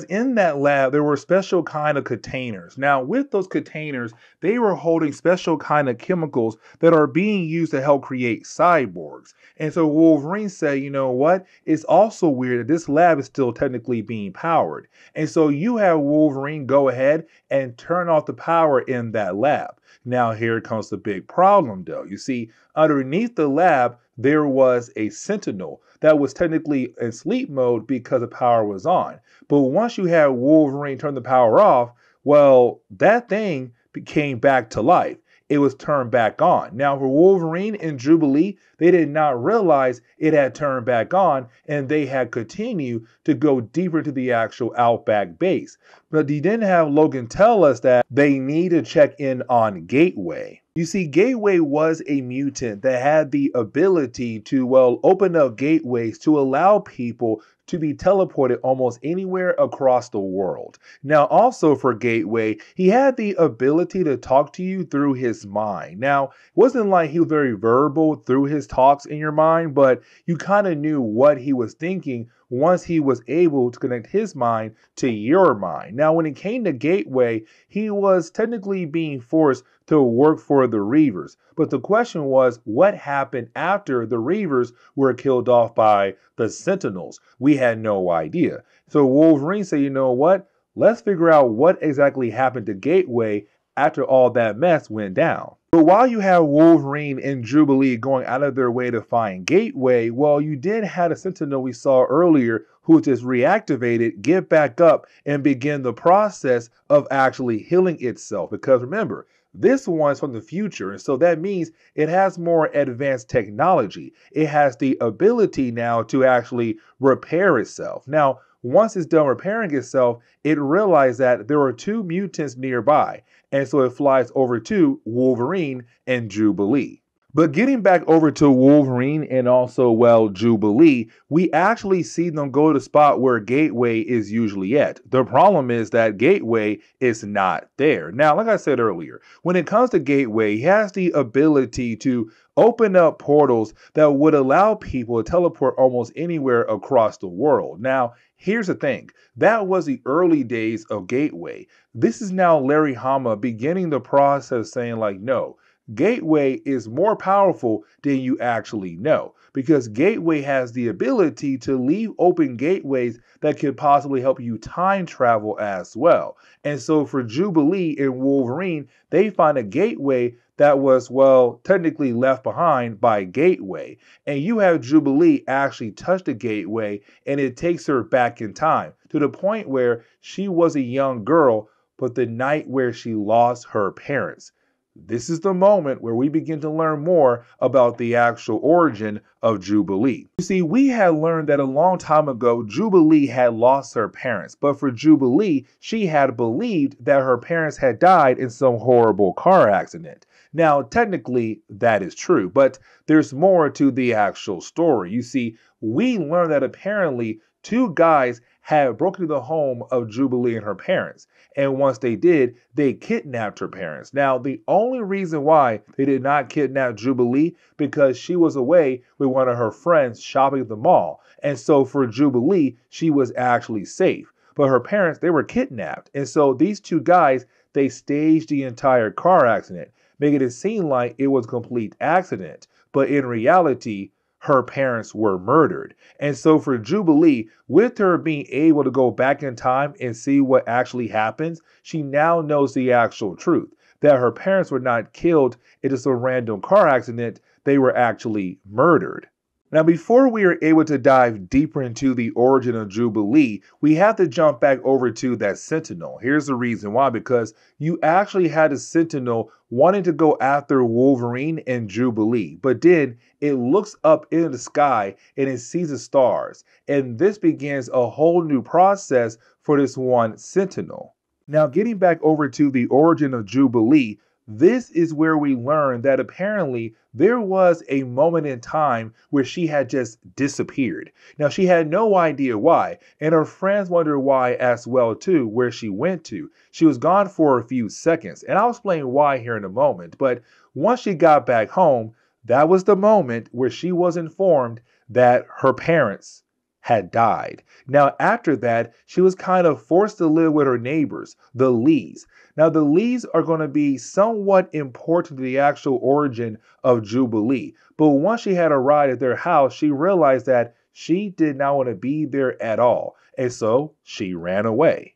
in that lab, there were special kind of containers. Now, with those containers, they were holding special kind of chemicals that are being used to help create cyborgs. And so Wolverine said, you know what? It's also weird that this lab is still technically being powered. And so you have Wolverine go ahead and turn off the power in that lab. Now, here comes the big problem, though. You see, underneath the lab, there was a Sentinel that was technically in sleep mode because the power was on. But once you had Wolverine turn the power off, well, that thing came back to life. It was turned back on. Now, for Wolverine and Jubilee, they did not realize it had turned back on, and they had continued to go deeper into the actual Outback base. But he didn't have Logan tell us that they need to check in on Gateway. You see, Gateway was a mutant that had the ability to, well, open up gateways to allow people to be teleported almost anywhere across the world. Now, also for Gateway, he had the ability to talk to you through his mind. Now, it wasn't like he was very verbal through his talks in your mind, but you kind of knew what he was thinking once he was able to connect his mind to your mind. Now, when it came to Gateway, he was technically being forced to work for the Reavers. But the question was, what happened after the Reavers were killed off by the Sentinels? We had no idea. So Wolverine said, you know what? let's figure out what exactly happened to Gateway after all that mess went down. But while you have Wolverine and Jubilee going out of their way to find Gateway, well, you did have a Sentinel we saw earlier who just reactivated, get back up, and begin the process of actually healing itself. Because remember, this one's from the future, and so that means it has more advanced technology. It has the ability now to actually repair itself. Now, once it's done repairing itself, it realized that there are two mutants nearby, and so it flies over to Wolverine and Jubilee. But getting back over to Wolverine and also, well, Jubilee, we actually see them go to the spot where Gateway is usually at. The problem is that Gateway is not there. Now, like I said earlier, when it comes to Gateway, he has the ability to open up portals that would allow people to teleport almost anywhere across the world. Now, here's the thing. That was the early days of Gateway. This is now Larry Hama beginning the process saying like, no, Gateway is more powerful than you actually know, because Gateway has the ability to leave open gateways that could possibly help you time travel as well. And so for Jubilee and Wolverine, they find a gateway that was, well, technically left behind by Gateway. And you have Jubilee actually touch the gateway, and it takes her back in time to the point where she was a young girl, but the night where she lost her parents. This is the moment where we begin to learn more about the actual origin of Jubilee. You see, we had learned that a long time ago, Jubilee had lost her parents, but for Jubilee, she had believed that her parents had died in some horrible car accident. Now, technically, that is true, but there's more to the actual story. You see, we learned that apparently two guys had broken into the home of Jubilee and her parents. And once they did, they kidnapped her parents. Now, the only reason why they did not kidnap Jubilee, because she was away with one of her friends shopping at the mall. And so for Jubilee, she was actually safe. But her parents, they were kidnapped. And so these two guys, they staged the entire car accident, making it seem like it was a complete accident. But in reality, her parents were murdered. And so for Jubilee, with her being able to go back in time and see what actually happens, she now knows the actual truth, that her parents were not killed in just a random car accident, they were actually murdered. Now, before we are able to dive deeper into the origin of Jubilee, we have to jump back over to that Sentinel. Here's the reason why, because you actually had a Sentinel wanting to go after Wolverine and Jubilee, but then it looks up into the sky and it sees the stars. And this begins a whole new process for this one Sentinel. Now, getting back over to the origin of Jubilee, this is where we learn that apparently there was a moment in time where she had just disappeared. Now, she had no idea why, and her friends wondered why as well too, where she went to. She was gone for a few seconds, and I'll explain why here in a moment. But once she got back home, that was the moment where she was informed that her parents had died. Now, after that, she was kind of forced to live with her neighbors, the Lees. Now, the Lees are going to be somewhat important to the actual origin of Jubilee. But once she had arrived at their house, she realized that she did not want to be there at all. And so she ran away.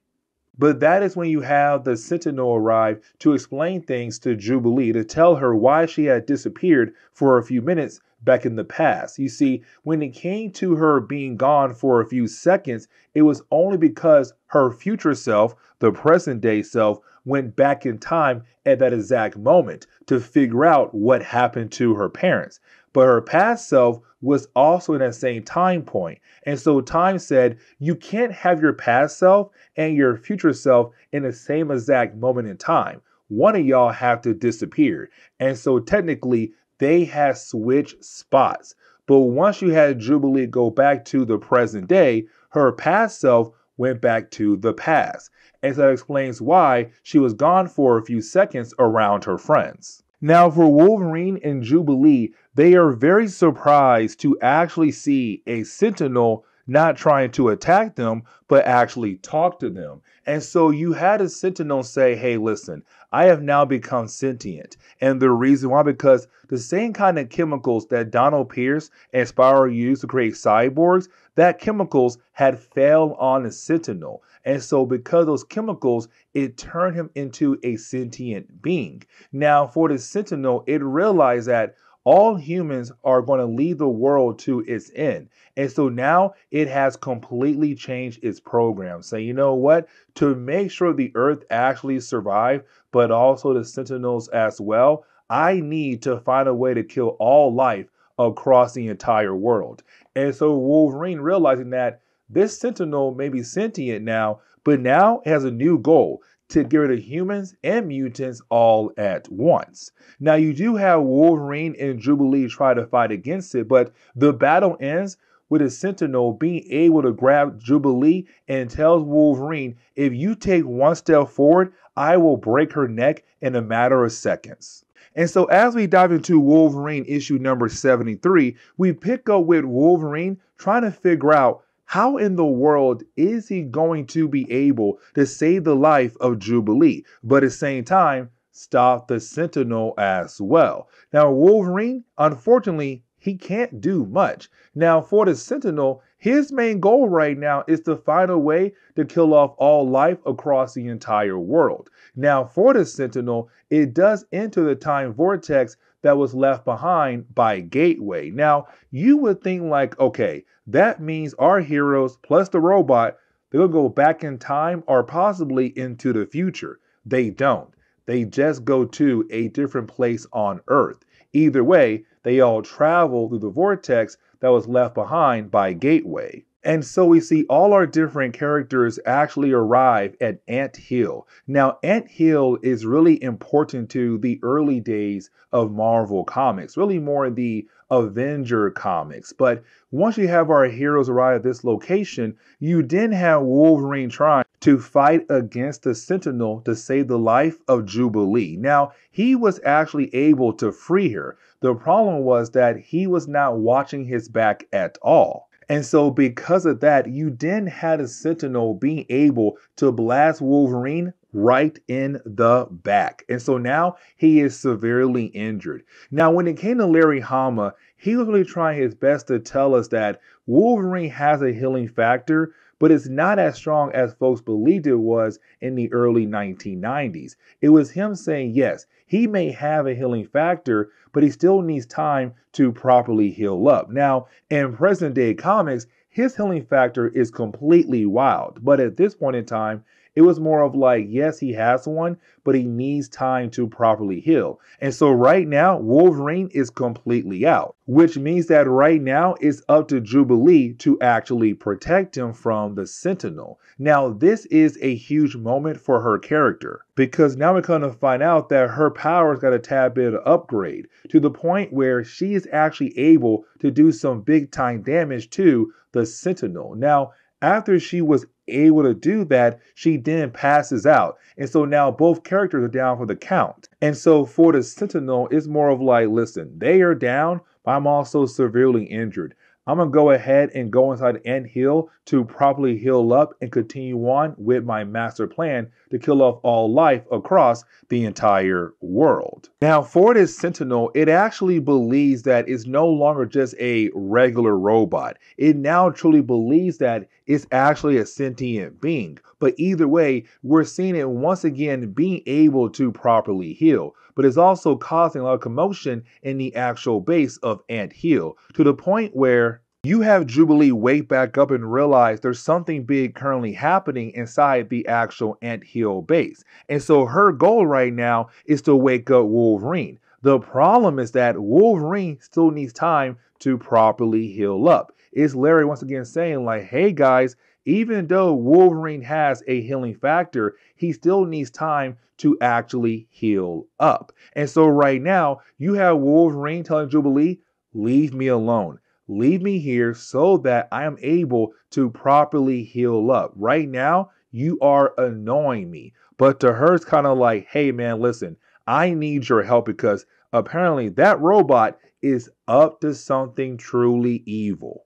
But that is when you have the Sentinel arrive to explain things to Jubilee, to tell her why she had disappeared for a few minutes back in the past. You see, when it came to her being gone for a few seconds, it was only because her future self, the present day self, went back in time at that exact moment to figure out what happened to her parents. But her past self was also in that same time point. And so time said, you can't have your past self and your future self in the same exact moment in time. One of y'all have to disappear. And so technically, they had switched spots. But once you had Jubilee go back to the present day, her past self went back to the past. And so that explains why she was gone for a few seconds around her friends. Now, for Wolverine and Jubilee, they are very surprised to actually see a Sentinel not trying to attack them, but actually talk to them. And so you had a Sentinel say, hey, listen, I have now become sentient. And the reason why, because the same kind of chemicals that Donald Pierce and Spyro used to create cyborgs, that chemicals had failed on the Sentinel. And so because those chemicals, it turned him into a sentient being. Now, for the Sentinel, it realized that all humans are going to lead the world to its end. And so now it has completely changed its program. So you know what? To make sure the Earth actually survive, but also the Sentinels as well, I need to find a way to kill all life across the entire world. And so Wolverine, realizing that this Sentinel may be sentient now, but now it has a new goal to get rid of humans and mutants all at once. Now, you do have Wolverine and Jubilee try to fight against it, but the battle ends with a Sentinel being able to grab Jubilee and tells Wolverine, if you take one step forward, I will break her neck in a matter of seconds. And so as we dive into Wolverine issue number 73, we pick up with Wolverine trying to figure out how in the world is he going to be able to save the life of Jubilee, but at the same time, stop the Sentinel as well. Now, Wolverine, unfortunately, he can't do much. Now, for the Sentinel, his main goal right now is to find a way to kill off all life across the entire world. Now, for the Sentinel, it does enter the time vortex that was left behind by Gateway. Now, you would think like, okay, that means our heroes plus the robot, they'll go back in time or possibly into the future. They don't. They just go to a different place on Earth. Either way, they all travel through the vortex that was left behind by Gateway. And so we see all our different characters actually arrive at Ant Hill. Now, Ant Hill is really important to the early days of Marvel Comics, really more the Avenger comics. But once you have our heroes arrive at this location, you then have Wolverine trying to fight against the Sentinel to save the life of Jubilee. Now, he was actually able to free her. The problem was that he was not watching his back at all. And so because of that, you then had a Sentinel being able to blast Wolverine right in the back. And so now he is severely injured. Now, when it came to Larry Hama, he was really trying his best to tell us that Wolverine has a healing factor, but it's not as strong as folks believed it was in the early 1990s. It was him saying, yes, he may have a healing factor, but he still needs time to properly heal up. Now, in present day comics, his healing factor is completely wild. But at this point in time, it was more of like, yes, he has one, but he needs time to properly heal. And so right now, Wolverine is completely out, which means that right now it's up to Jubilee to actually protect him from the Sentinel. Now, this is a huge moment for her character because now we're going to find out that her powers got a tad bit of upgrade to the point where she is actually able to do some big time damage to the Sentinel. Now, after she was able to do that, she then passes out. And so now both characters are down for the count. And so for the Sentinel, it's more of like, listen, they are down, but I'm also severely injured. I'm going to go ahead and go inside Ant Hill to properly heal up and continue on with my master plan to kill off all life across the entire world. Now, for this Sentinel, it actually believes that it's no longer just a regular robot. It now truly believes that it's actually a sentient being. But either way, we're seeing it once again being able to properly heal. But it's also causing a lot of commotion in the actual base of Ant Hill to the point where you have Jubilee wake back up and realize there's something big currently happening inside the actual Ant Hill base. And so her goal right now is to wake up Wolverine. The problem is that Wolverine still needs time to properly heal up. It's Larry once again saying like, hey guys, even though Wolverine has a healing factor, he still needs time to actually heal up. And so right now, you have Wolverine telling Jubilee, leave me alone. Leave me here so that I am able to properly heal up. Right now, you are annoying me. But to her, it's kind of like, hey man, listen, I need your help because apparently that robot is up to something truly evil.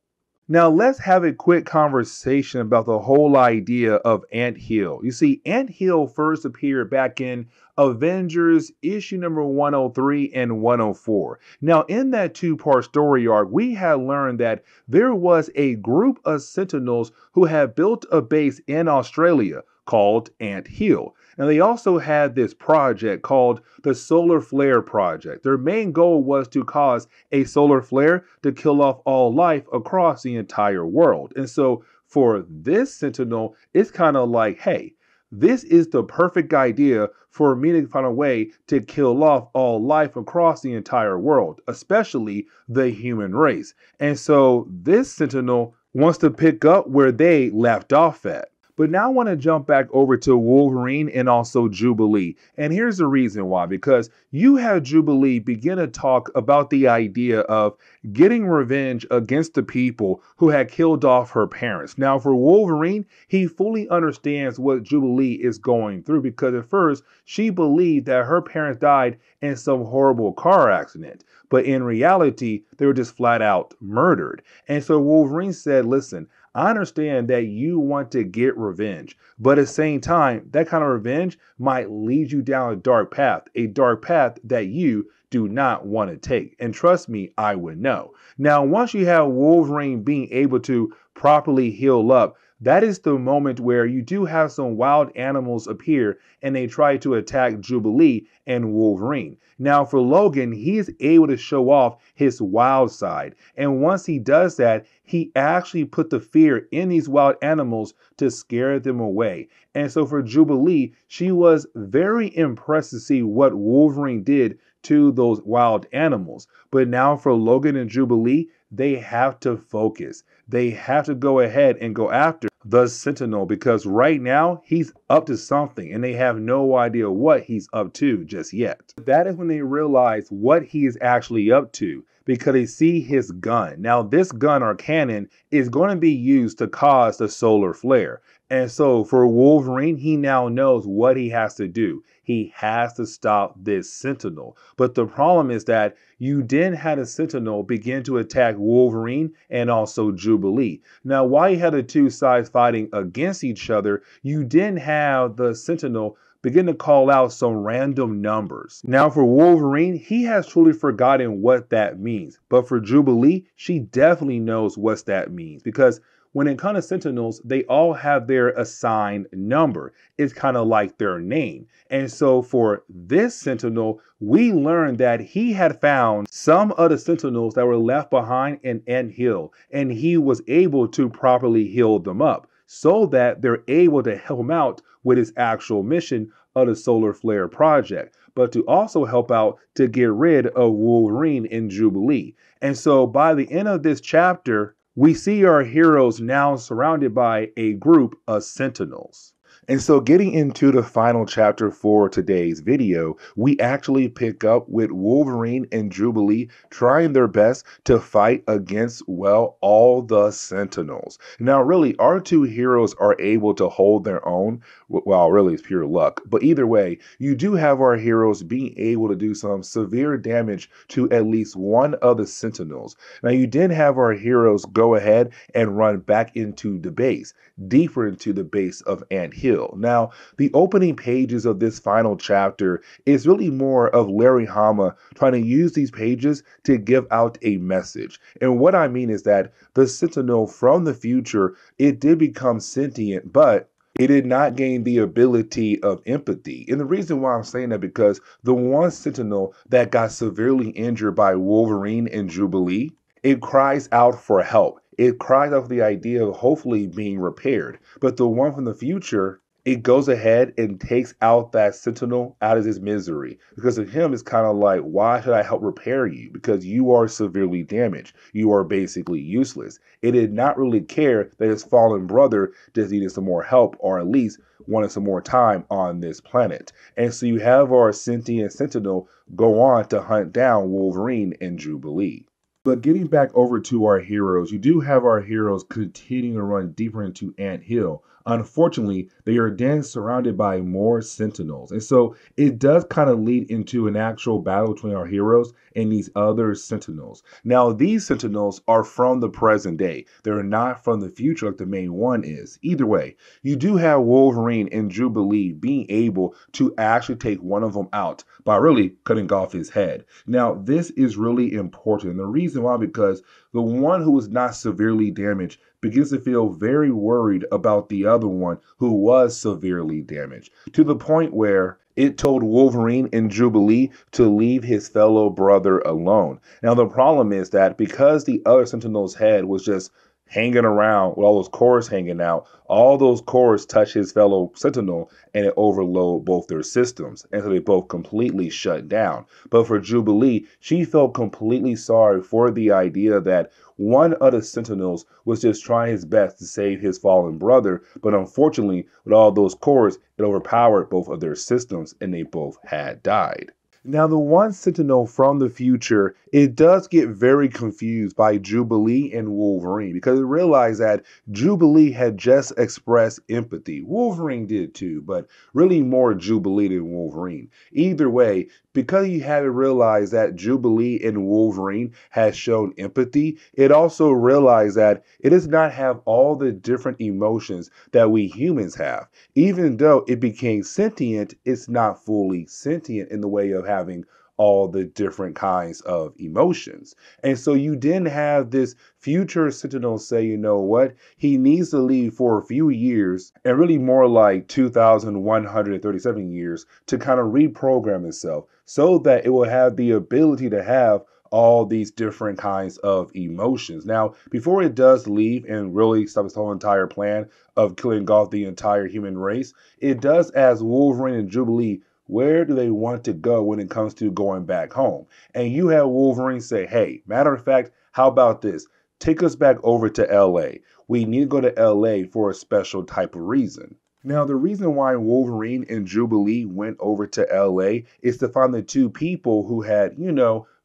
Now, let's have a quick conversation about the whole idea of Ant Hill. You see, Ant Hill first appeared back in Avengers issue number 103 and 104. Now, in that two-part story arc, we had learned that there was a group of Sentinels who had built a base in Australia called Ant Hill. And they also had this project called the Solar Flare Project. Their main goal was to cause a solar flare to kill off all life across the entire world. And so for this Sentinel, it's kind of like, hey, this is the perfect idea for me to find a way to kill off all life across the entire world, especially the human race. And so this Sentinel wants to pick up where they left off at. But now I want to jump back over to Wolverine and also Jubilee. And here's the reason why. Because you have Jubilee begin to talk about the idea of getting revenge against the people who had killed off her parents. Now for Wolverine, he fully understands what Jubilee is going through, because at first she believed that her parents died in some horrible car accident. But in reality, they were just flat out murdered. And so Wolverine said, listen, I understand that you want to get revenge, but at the same time, that kind of revenge might lead you down a dark path that you do not want to take. And trust me, I would know. Now, once you have Wolverine being able to properly heal up, that is the moment where you do have some wild animals appear and they try to attack Jubilee and Wolverine. Now for Logan, he is able to show off his wild side. And once he does that, he actually put the fear in these wild animals to scare them away. And so for Jubilee, she was very impressed to see what Wolverine did to those wild animals. But now for Logan and Jubilee, they have to focus. They have to go ahead and go after the Sentinel, because right now he's up to something and they have no idea what he's up to just yet. That is when they realize what he is actually up to, because they see his gun. Now this gun or cannon is going to be used to cause the solar flare. And so for Wolverine, he now knows what he has to do. He has to stop this Sentinel. But the problem is that you then had a Sentinel begin to attack Wolverine and also Jubilee. Now, while you had the two sides fighting against each other, you then have the Sentinel begin to call out some random numbers. Now for Wolverine, he has truly forgotten what that means. But for Jubilee, she definitely knows what that means, because when it comes to Sentinels, they all have their assigned number. It's kind of like their name. And so for this Sentinel, we learned that he had found some of the Sentinels that were left behind in Ant Hill, and he was able to properly heal them up so that they're able to help him out with his actual mission of the Solar Flare Project, but to also help out to get rid of Wolverine and Jubilee. And so by the end of this chapter, we see our heroes now surrounded by a group of Sentinels. And so getting into the final chapter for today's video, we actually pick up with Wolverine and Jubilee trying their best to fight against, well, all the Sentinels. Now, really, our two heroes are able to hold their own. Well, really, it's pure luck. But either way, you do have our heroes being able to do some severe damage to at least one of the Sentinels. Now, you did have our heroes go ahead and run back into the base, deeper into the base of Ant Hill. Now, the opening pages of this final chapter is really more of Larry Hama trying to use these pages to give out a message. And what I mean is that the Sentinel from the future, it did become sentient, but it did not gain the ability of empathy. And the reason why I'm saying that, because the one Sentinel that got severely injured by Wolverine and Jubilee, it cries out for help. It cries out for the idea of hopefully being repaired. But the one from the future, it goes ahead and takes out that Sentinel out of his misery. Because to him, it's kind of like, why should I help repair you? Because you are severely damaged. You are basically useless. It did not really care that his fallen brother just needed some more help, or at least wanted some more time on this planet. And so you have our sentient Sentinel go on to hunt down Wolverine and Jubilee. But getting back over to our heroes, you do have our heroes continuing to run deeper into Ant Hill. unfortunately, they are then surrounded by more Sentinels. And so it does kind of lead into an actual battle between our heroes and these other Sentinels. Now, these Sentinels are from the present day. They're not from the future like the main one is. Either way, you do have Wolverine and Jubilee being able to actually take one of them out by really cutting off his head. Now, this is really important. And the reason why, because the one who was not severely damaged begins to feel very worried about the other one who was severely damaged, to the point where it told Wolverine and Jubilee to leave his fellow brother alone. Now, the problem is that because the other Sentinel's head was just hanging around with all those cores hanging out, all those cores touch his fellow Sentinel and it overload both their systems. And so they both completely shut down. But for Jubilee, she felt completely sorry for the idea that one of the Sentinels was just trying his best to save his fallen brother, but unfortunately, with all those cores, it overpowered both of their systems and they both had died. Now, the one Sentinel from the future, it does get very confused by Jubilee and Wolverine because it realized that Jubilee had just expressed empathy. Wolverine did too, but really more Jubilee than Wolverine. Either way, because you had to realize that Jubilee and Wolverine has shown empathy, it also realized that it does not have all the different emotions that we humans have. Even though it became sentient, it's not fully sentient in the way of having all the different kinds of emotions. And so you didn't have this future Sentinel say, you know what, he needs to leave for a few years, and really more like 2,137 years, to kind of reprogram itself so that it will have the ability to have all these different kinds of emotions. Now, before it does leave and really stop its whole entire plan of killing off the entire human race, it does ask Wolverine and Jubilee, where do they want to go when it comes to going back home? And you have Wolverine say, hey, matter of fact, how about this? Take us back over to LA. We need to go to LA for a special type of reason. Now, the reason why Wolverine and Jubilee went over to LA is to find the two people who had,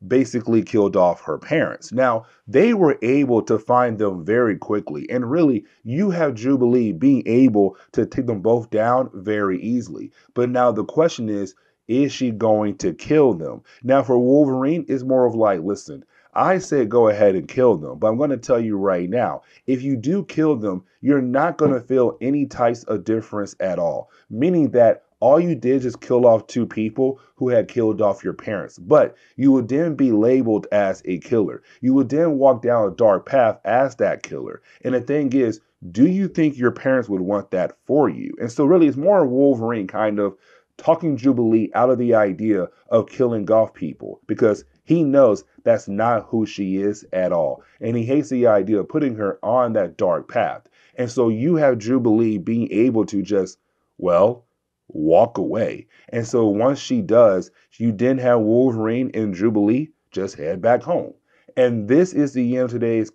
basically killed off her parents. Now, they were able to find them very quickly. And really, you have Jubilee being able to take them both down very easily. But now the question is she going to kill them? Now, for Wolverine, it's more of like, listen, I said go ahead and kill them, but I'm going to tell you right now, if you do kill them, you're not going to feel any types of difference at all. Meaning that all you did is just kill off two people who had killed off your parents. But you would then be labeled as a killer. You would then walk down a dark path as that killer. And the thing is, do you think your parents would want that for you? And so really, it's more Wolverine kind of talking Jubilee out of the idea of killing off people because he knows that's not who she is at all. And he hates the idea of putting her on that dark path. And so you have Jubilee being able to just, walk away. And so once she does, you then have Wolverine and Jubilee just head back home. And this is the end of today's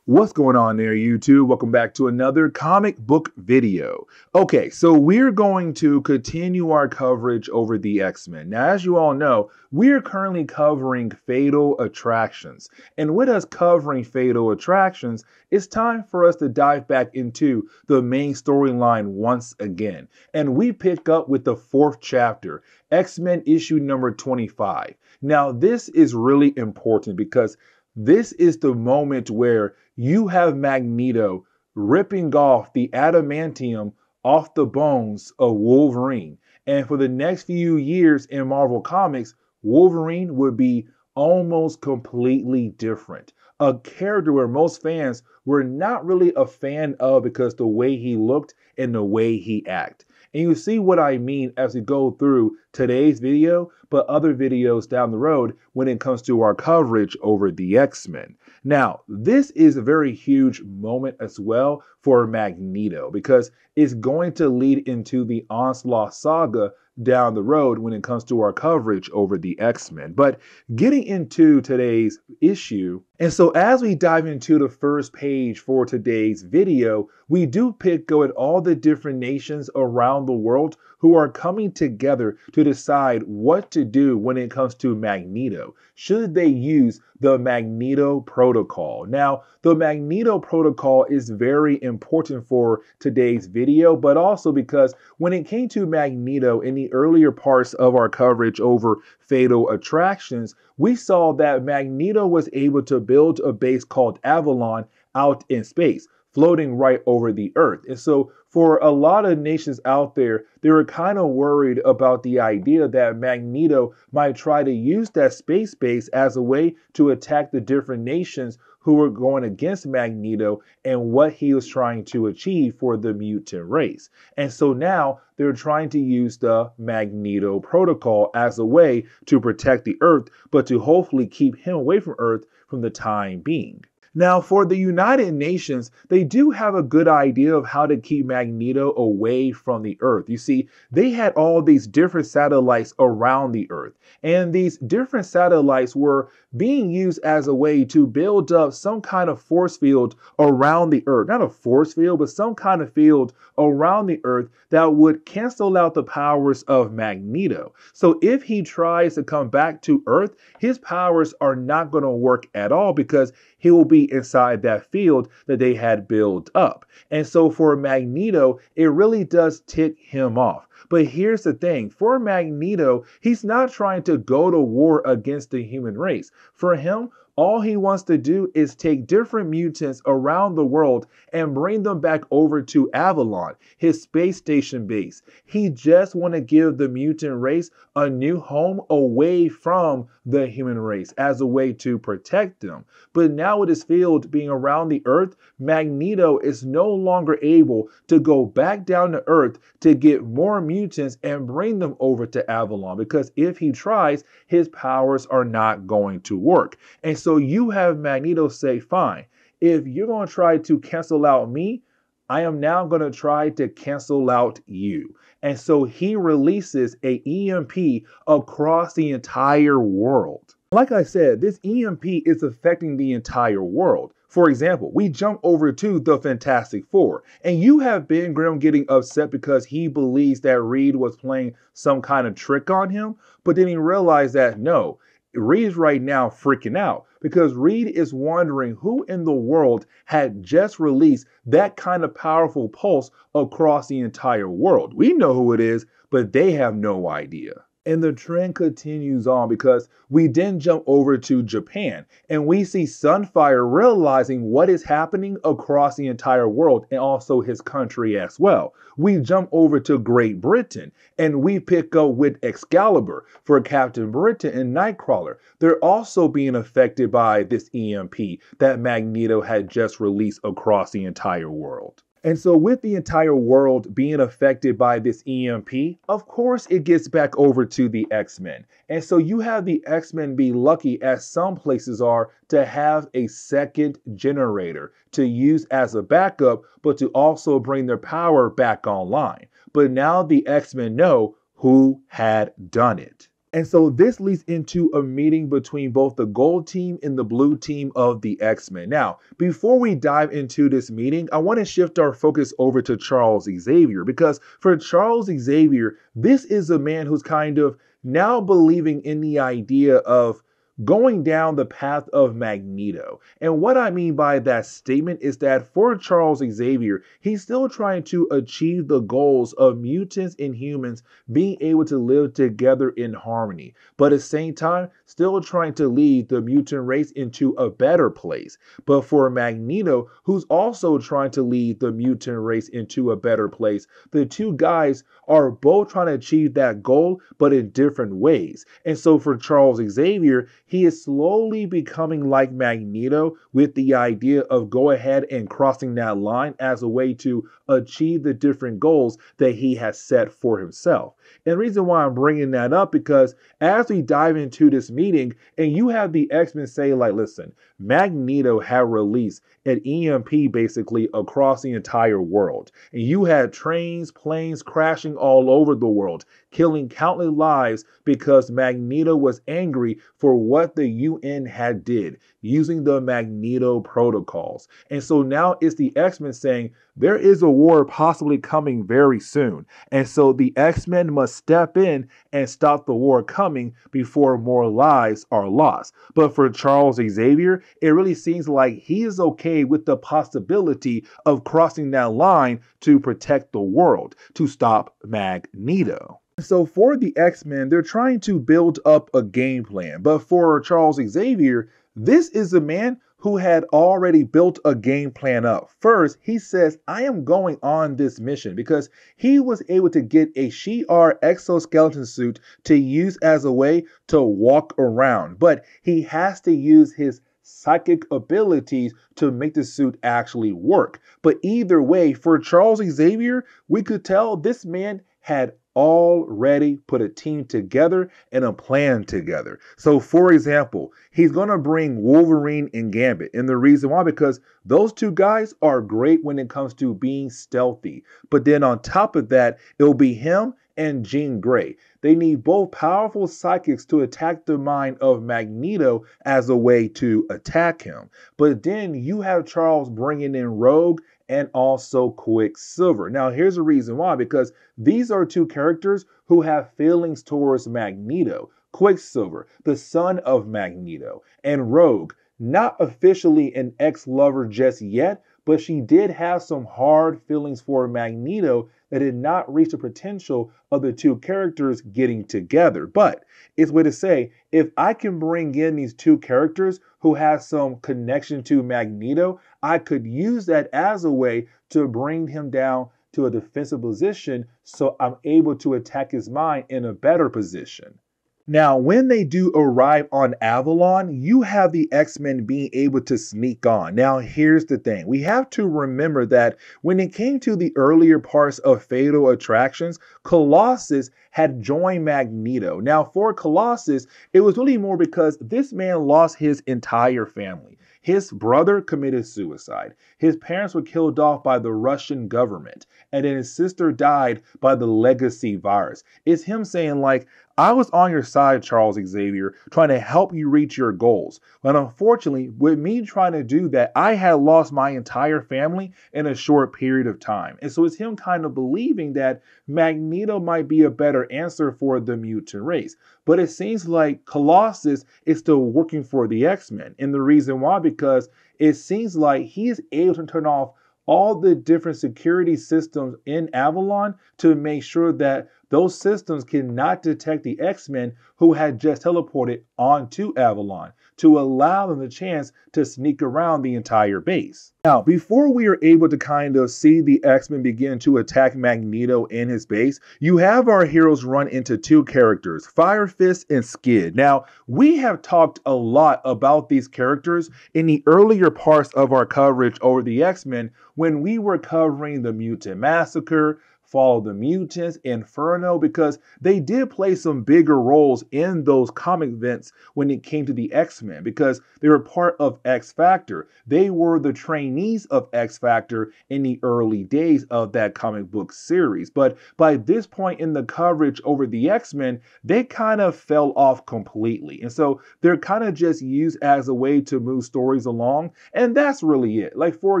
What's going on there, YouTube? Welcome back to another comic book video. Okay, so we're going to continue our coverage over the X-Men. Now, as you all know, we're currently covering Fatal Attractions. And with us covering Fatal Attractions, it's time for us to dive back into the main storyline once again. And we pick up with the 4th chapter, X-Men issue number 25. Now, this is really important because this is the moment where you have Magneto ripping off the adamantium off the bones of Wolverine. And for the next few years in Marvel Comics, Wolverine would be almost completely different. A character where most fans were not really a fan of because the way he looked and the way he acted. And you see what I mean as we go through today's video, but other videos down the road when it comes to our coverage over the X-Men. Now, this is a very huge moment as well for Magneto because it's going to lead into the Onslaught saga down the road when it comes to our coverage over the X-Men. But getting into today's issue, and so as we dive into the first page for today's video, we do pick go at all the different nations around the world who are coming together to decide what to do when it comes to Magneto. Should they use the Magneto Protocol? Now, the Magneto Protocol is very important for today's video, but also because when it came to Magneto in the earlier parts of our coverage over Fatal Attractions, we saw that Magneto was able to build a base called Avalon out in space, floating right over the Earth. And so for a lot of nations out there, they were kind of worried about the idea that Magneto might try to use that space base as a way to attack the different nations who were going against Magneto and what he was trying to achieve for the mutant race. And so now they're trying to use the Magneto Protocol as a way to protect the Earth, but to hopefully keep him away from Earth from the time being. Now, for the United Nations, they do have a good idea of how to keep Magneto away from the Earth. You see, they had all these different satellites around the Earth, and these different satellites were being used as a way to build up some kind of force field around the Earth. Not a force field, but some kind of field around the Earth that would cancel out the powers of Magneto. So if he tries to come back to Earth, his powers are not going to work at all because he will be inside that field that they had built up. And so for Magneto, it really does tick him off. But here's the thing, for Magneto, he's not trying to go to war against the human race. For him, all he wants to do is take different mutants around the world and bring them back over to Avalon, his space station base. He just wants to give the mutant race a new home away from the human race as a way to protect them. But now with his field being around the Earth, Magneto is no longer able to go back down to Earth to get more mutants and bring them over to Avalon, because if he tries, his powers are not going to work. And so you have Magneto say, fine, if you're going to try to cancel out me, I am now going to try to cancel out you. And so he releases a EMP across the entire world. Like I said, this EMP is affecting the entire world. For example, we jump over to the Fantastic Four, and you have Ben Grimm getting upset because he believes that Reed was playing some kind of trick on him, but then he realized that no, Reed's right now freaking out because Reed is wondering who in the world had just released that kind of powerful pulse across the entire world. We know who it is, but they have no idea. And the trend continues on because we then jump over to Japan and we see Sunfire realizing what is happening across the entire world and also his country as well. We jump over to Great Britain and we pick up with Excalibur for Captain Britain and Nightcrawler. They're also being affected by this EMP that Magneto had just released across the entire world. And so with the entire world being affected by this EMP, of course it gets back over to the X-Men. And so you have the X-Men be lucky, as some places are, to have a second generator to use as a backup, but to also bring their power back online. But now the X-Men know who had done it. And so this leads into a meeting between both the gold team and the blue team of the X-Men. Now, before we dive into this meeting, I want to shift our focus over to Charles Xavier, because for Charles Xavier, this is a man who's kind of now believing in the idea of going down the path of Magneto. And what I mean by that statement is that for Charles Xavier, he's still trying to achieve the goals of mutants and humans being able to live together in harmony, but at the same time, still trying to lead the mutant race into a better place. But for Magneto, who's also trying to lead the mutant race into a better place, the two guys are both trying to achieve that goal, but in different ways. And so for Charles Xavier, he is slowly becoming like Magneto with the idea of go ahead and crossing that line as a way to achieve the different goals that he has set for himself. And the reason why I'm bringing that up because as we dive into this meeting and you have the X-Men say like, listen, Magneto had released an EMP basically across the entire world. And you had trains, planes crashing all over the world, killing countless lives because Magneto was angry for what the UN had did using the Magneto protocols. And so now it's the X-Men saying there is a war possibly coming very soon. And so the X-Men must step in and stop the war coming before more lives are lost. But for Charles Xavier, it really seems like he is okay with the possibility of crossing that line to protect the world, to stop Magneto. So for the X-Men, they're trying to build up a game plan. But for Charles Xavier, this is a man who had already built a game plan up. First, he says, I am going on this mission because he was able to get a Shi'ar exoskeleton suit to use as a way to walk around. But he has to use his psychic abilities to make the suit actually work. But either way, for Charles Xavier, we could tell this man had already put a team together and a plan together. So for example, he's going to bring Wolverine and Gambit. And the reason why, because those two guys are great when it comes to being stealthy. But then on top of that, it'll be him and Jean Grey. They need both powerful psychics to attack the mind of Magneto as a way to attack him. But then you have Charles bringing in Rogue and also Quicksilver. Now, here's the reason why, because these are two characters who have feelings towards Magneto. Quicksilver, the son of Magneto, and Rogue, not officially an ex-lover just yet, but she did have some hard feelings for Magneto that did not reach the potential of the two characters getting together. But it's way to say, if I can bring in these two characters who have some connection to Magneto, I could use that as a way to bring him down to a defensive position so I'm able to attack his mind in a better position. Now, when they do arrive on Avalon, you have the X-Men being able to sneak on. Now, here's the thing. We have to remember that when it came to the earlier parts of Fatal Attractions, Colossus had joined Magneto. Now, for Colossus, it was really more because this man lost his entire family. His brother committed suicide. His parents were killed off by the Russian government. And then his sister died by the legacy virus. It's him saying like, I was on your side, Charles Xavier, trying to help you reach your goals. But unfortunately, with me trying to do that, I had lost my entire family in a short period of time. And so it's him kind of believing that Magneto might be a better answer for the mutant race. But it seems like Colossus is still working for the X-Men. And the reason why, because it seems like he is able to turn off all the different security systems in Avalon to make sure that those systems cannot detect the X-Men who had just teleported onto Avalon to allow them the chance to sneak around the entire base. Now, before we are able to kind of see the X-Men begin to attack Magneto in his base, you have our heroes run into two characters, Fire Fist and Skid. Now, we have talked a lot about these characters in the earlier parts of our coverage over the X-Men when we were covering the Mutant Massacre, Fall of the Mutants, Inferno, because they did play some bigger roles in those comic events when it came to the X-Men, because they were part of X Factor. They were the trainees of X Factor in the early days of that comic book series. But by this point in the coverage over the X-Men, they kind of fell off completely. And so they're kind of just used as a way to move stories along. And that's really it. Like, for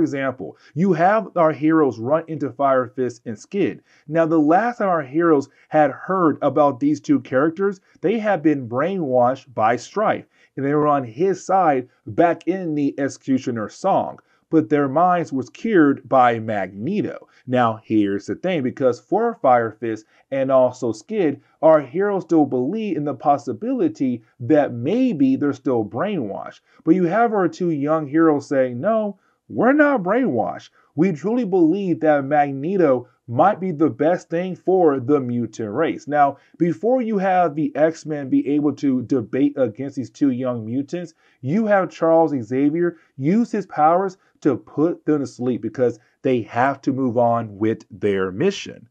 example, you have our heroes run into Fire Fist and Skid. Now, the last time our heroes had heard about these two characters, they had been brainwashed by Strife, and they were on his side back in the Executioner song. But their minds was cured by Magneto. Now, here's the thing, because for Fire Fist and also Skid, our heroes still believe in the possibility that maybe they're still brainwashed. But you have our two young heroes saying, no, we're not brainwashed. we truly believe that Magneto might be the best thing for the mutant race. Now, before you have the X-Men be able to debate against these two young mutants, you have Charles Xavier use his powers to put them to sleep because they have to move on with their mission.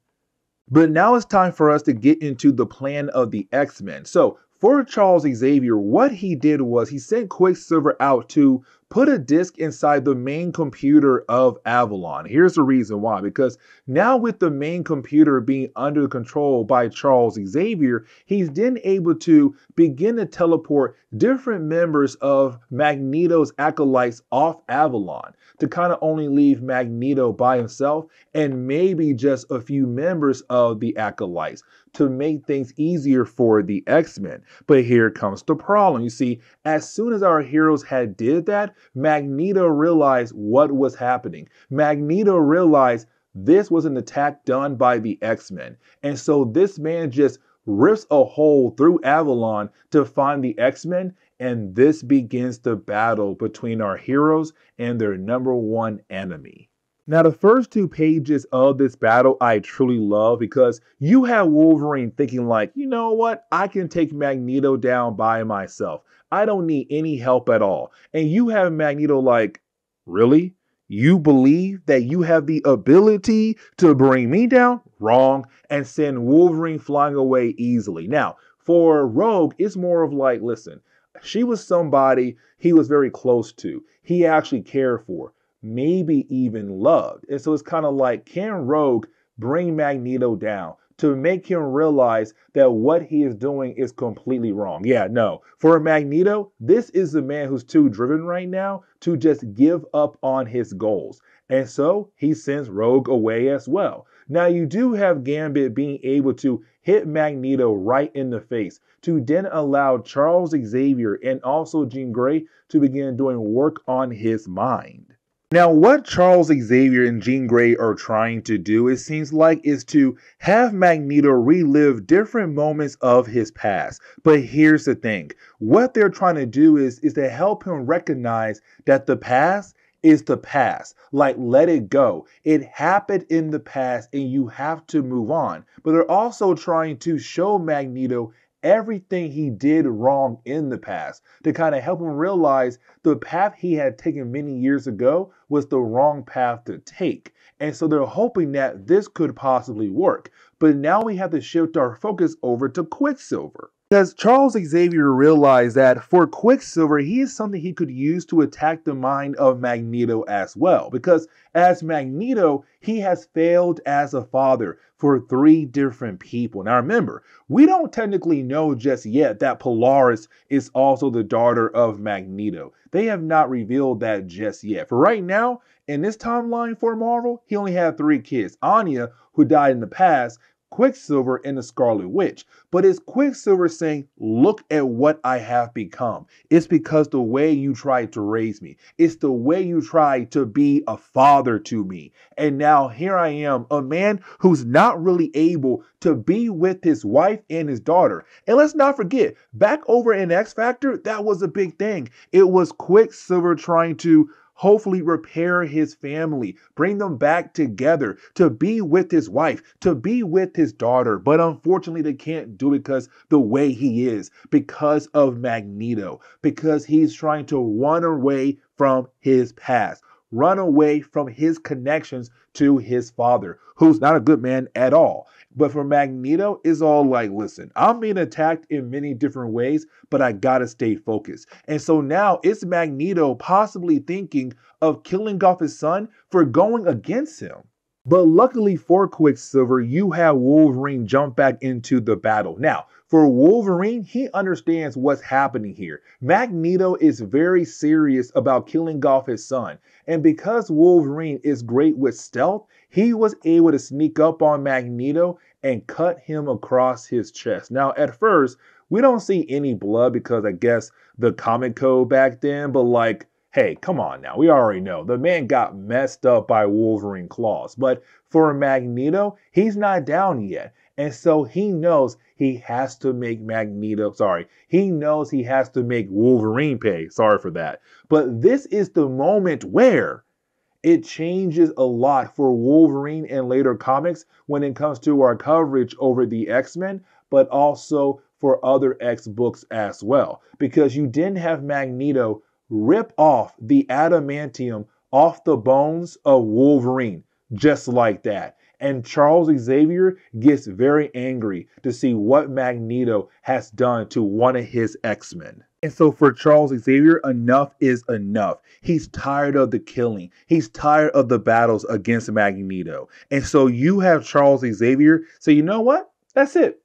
But now it's time for us to get into the plan of the X-Men. So for Charles Xavier, what he did was he sent Quicksilver out to put a disk inside the main computer of Avalon. Here's the reason why. Because now with the main computer being under control by Charles Xavier, he's then able to begin to teleport different members of Magneto's acolytes off Avalon to kind of only leave Magneto by himself and maybe just a few members of the acolytes to make things easier for the X-Men. But here comes the problem. You see, as soon as our heroes had did that, Magneto realized what was happening. Magneto realized this was an attack done by the X-Men. And so this man just rips a hole through Avalon to find the X-Men, and this begins the battle between our heroes and their number one enemy. Now, the first 2 pages of this battle I truly love because you have Wolverine thinking like, you know what, I can take Magneto down by myself. I don't need any help at all. And you have Magneto like, really? You believe that you have the ability to bring me down? Wrong. And send Wolverine flying away easily. Now, for Rogue, it's more of like, listen, she was somebody he was very close to. He actually cared for, maybe even loved. And so it's kind of like, can Rogue bring Magneto down to make him realize that what he is doing is completely wrong? Yeah, no. For Magneto, this is the man who's too driven right now to just give up on his goals. And so he sends Rogue away as well. Now you do have Gambit being able to hit Magneto right in the face to then allow Charles Xavier and also Jean Grey to begin doing work on his mind. Now, what Charles Xavier and Jean Grey are trying to do, it seems like, is to have Magneto relive different moments of his past. But here's the thing. What they're trying to do is to help him recognize that the past is the past. Like, let it go. It happened in the past and you have to move on. But they're also trying to show Magneto everything he did wrong in the past to kind of help him realize the path he had taken many years ago was the wrong path to take. And so they're hoping that this could possibly work. But now we have to shift our focus over to Quicksilver. Because Charles Xavier realized that for Quicksilver, he is something he could use to attack the mind of Magneto as well. Because as Magneto, he has failed as a father for 3 different people. Now remember, we don't technically know just yet that Polaris is also the daughter of Magneto. They have not revealed that just yet. For right now, in this timeline for Marvel, he only had 3 kids. Anya, who died in the past, Quicksilver, and the Scarlet Witch. But it's Quicksilver saying, look at what I have become. It's because the way you tried to raise me. It's the way you tried to be a father to me. And now here I am, a man who's not really able to be with his wife and his daughter. And let's not forget, back over in X Factor, that was a big thing. It was Quicksilver trying to hopefully repair his family, bring them back together, to be with his wife, to be with his daughter. But unfortunately, they can't do it because the way he is, because of Magneto, because he's trying to run away from his past, run away from his connections to his father, who's not a good man at all. But for Magneto, it's all like, listen, I'm being attacked in many different ways, but I gotta stay focused. And so now it's Magneto possibly thinking of killing off his son for going against him. But luckily for Quicksilver, you have Wolverine jump back into the battle. Now, for Wolverine, he understands what's happening here. Magneto is very serious about killing off his son. And because Wolverine is great with stealth, he was able to sneak up on Magneto and cut him across his chest. Now, at first, we don't see any blood because I guess the comic code back then, but like, hey, come on now. We already know the man got messed up by Wolverine claws. But for Magneto, he's not down yet. And so he knows he has to make he knows he has to make Wolverine pay. Sorry for that. But this is the moment where It changes a lot for Wolverine and later comics when it comes to our coverage over the X-Men, but also for other X books as well. Because you didn't have Magneto rip off the adamantium off the bones of Wolverine just like that. And Charles Xavier gets very angry to see what Magneto has done to one of his X-Men. And so for Charles Xavier, enough is enough. He's tired of the killing. He's tired of the battles against Magneto. And so you have Charles Xavier say, you know what? That's it.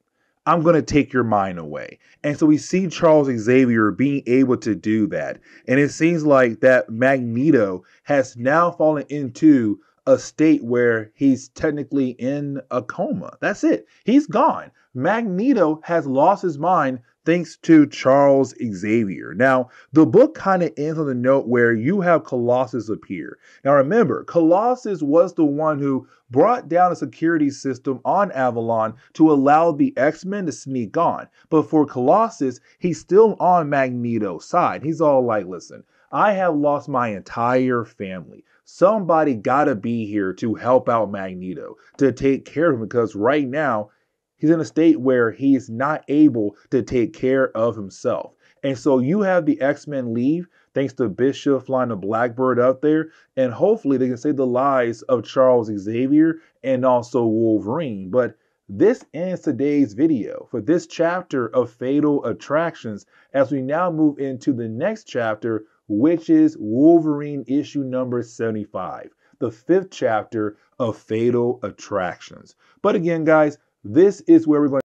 I'm going to take your mind away. And so we see Charles Xavier being able to do that. And it seems like that Magneto has now fallen into a state where he's technically in a coma. That's it. He's gone. Magneto has lost his mind thanks to Charles Xavier. Now, the book kind of ends on the note where you have Colossus appear. Now, remember, Colossus was the one who brought down a security system on Avalon to allow the X-Men to sneak on. But for Colossus, he's still on Magneto's side. He's all like, listen, I have lost my entire family. Somebody gotta be here to help out Magneto, to take care of him, because right now he's in a state where he's not able to take care of himself. And so you have the X-Men leave, thanks to Bishop flying the Blackbird up there, and hopefully they can save the lives of Charles Xavier and also Wolverine. But this ends today's video for this chapter of Fatal Attractions, as we now move into the next chapter, which is Wolverine issue number 75, the 5th chapter of Fatal Attractions. But again, guys, this is where we're going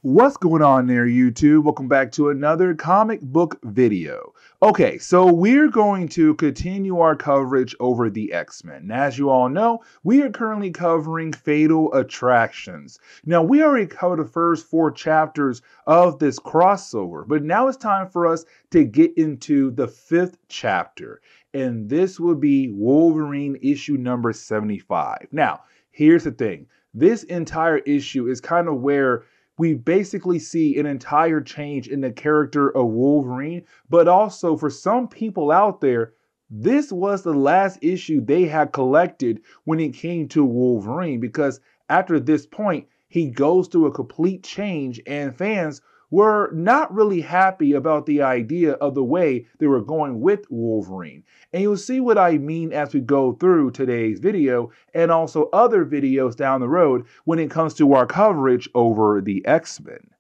What's going on there, YouTube? Welcome back to another comic book video. Okay, so we're going to continue our coverage over the X-Men. As you all know, we are currently covering Fatal Attractions. Now, we already covered the first 4 chapters of this crossover, but now it's time for us to get into the 5th chapter, and this will be Wolverine issue number 75. Now, here's the thing. This entire issue is kind of where we basically see an entire change in the character of Wolverine, but also for some people out there, this was the last issue they had collected when it came to Wolverine, because after this point, he goes through a complete change and fans were not really happy about the idea of the way they were going with Wolverine. And you'll see what I mean as we go through today's video and also other videos down the road when it comes to our coverage over the X-Men.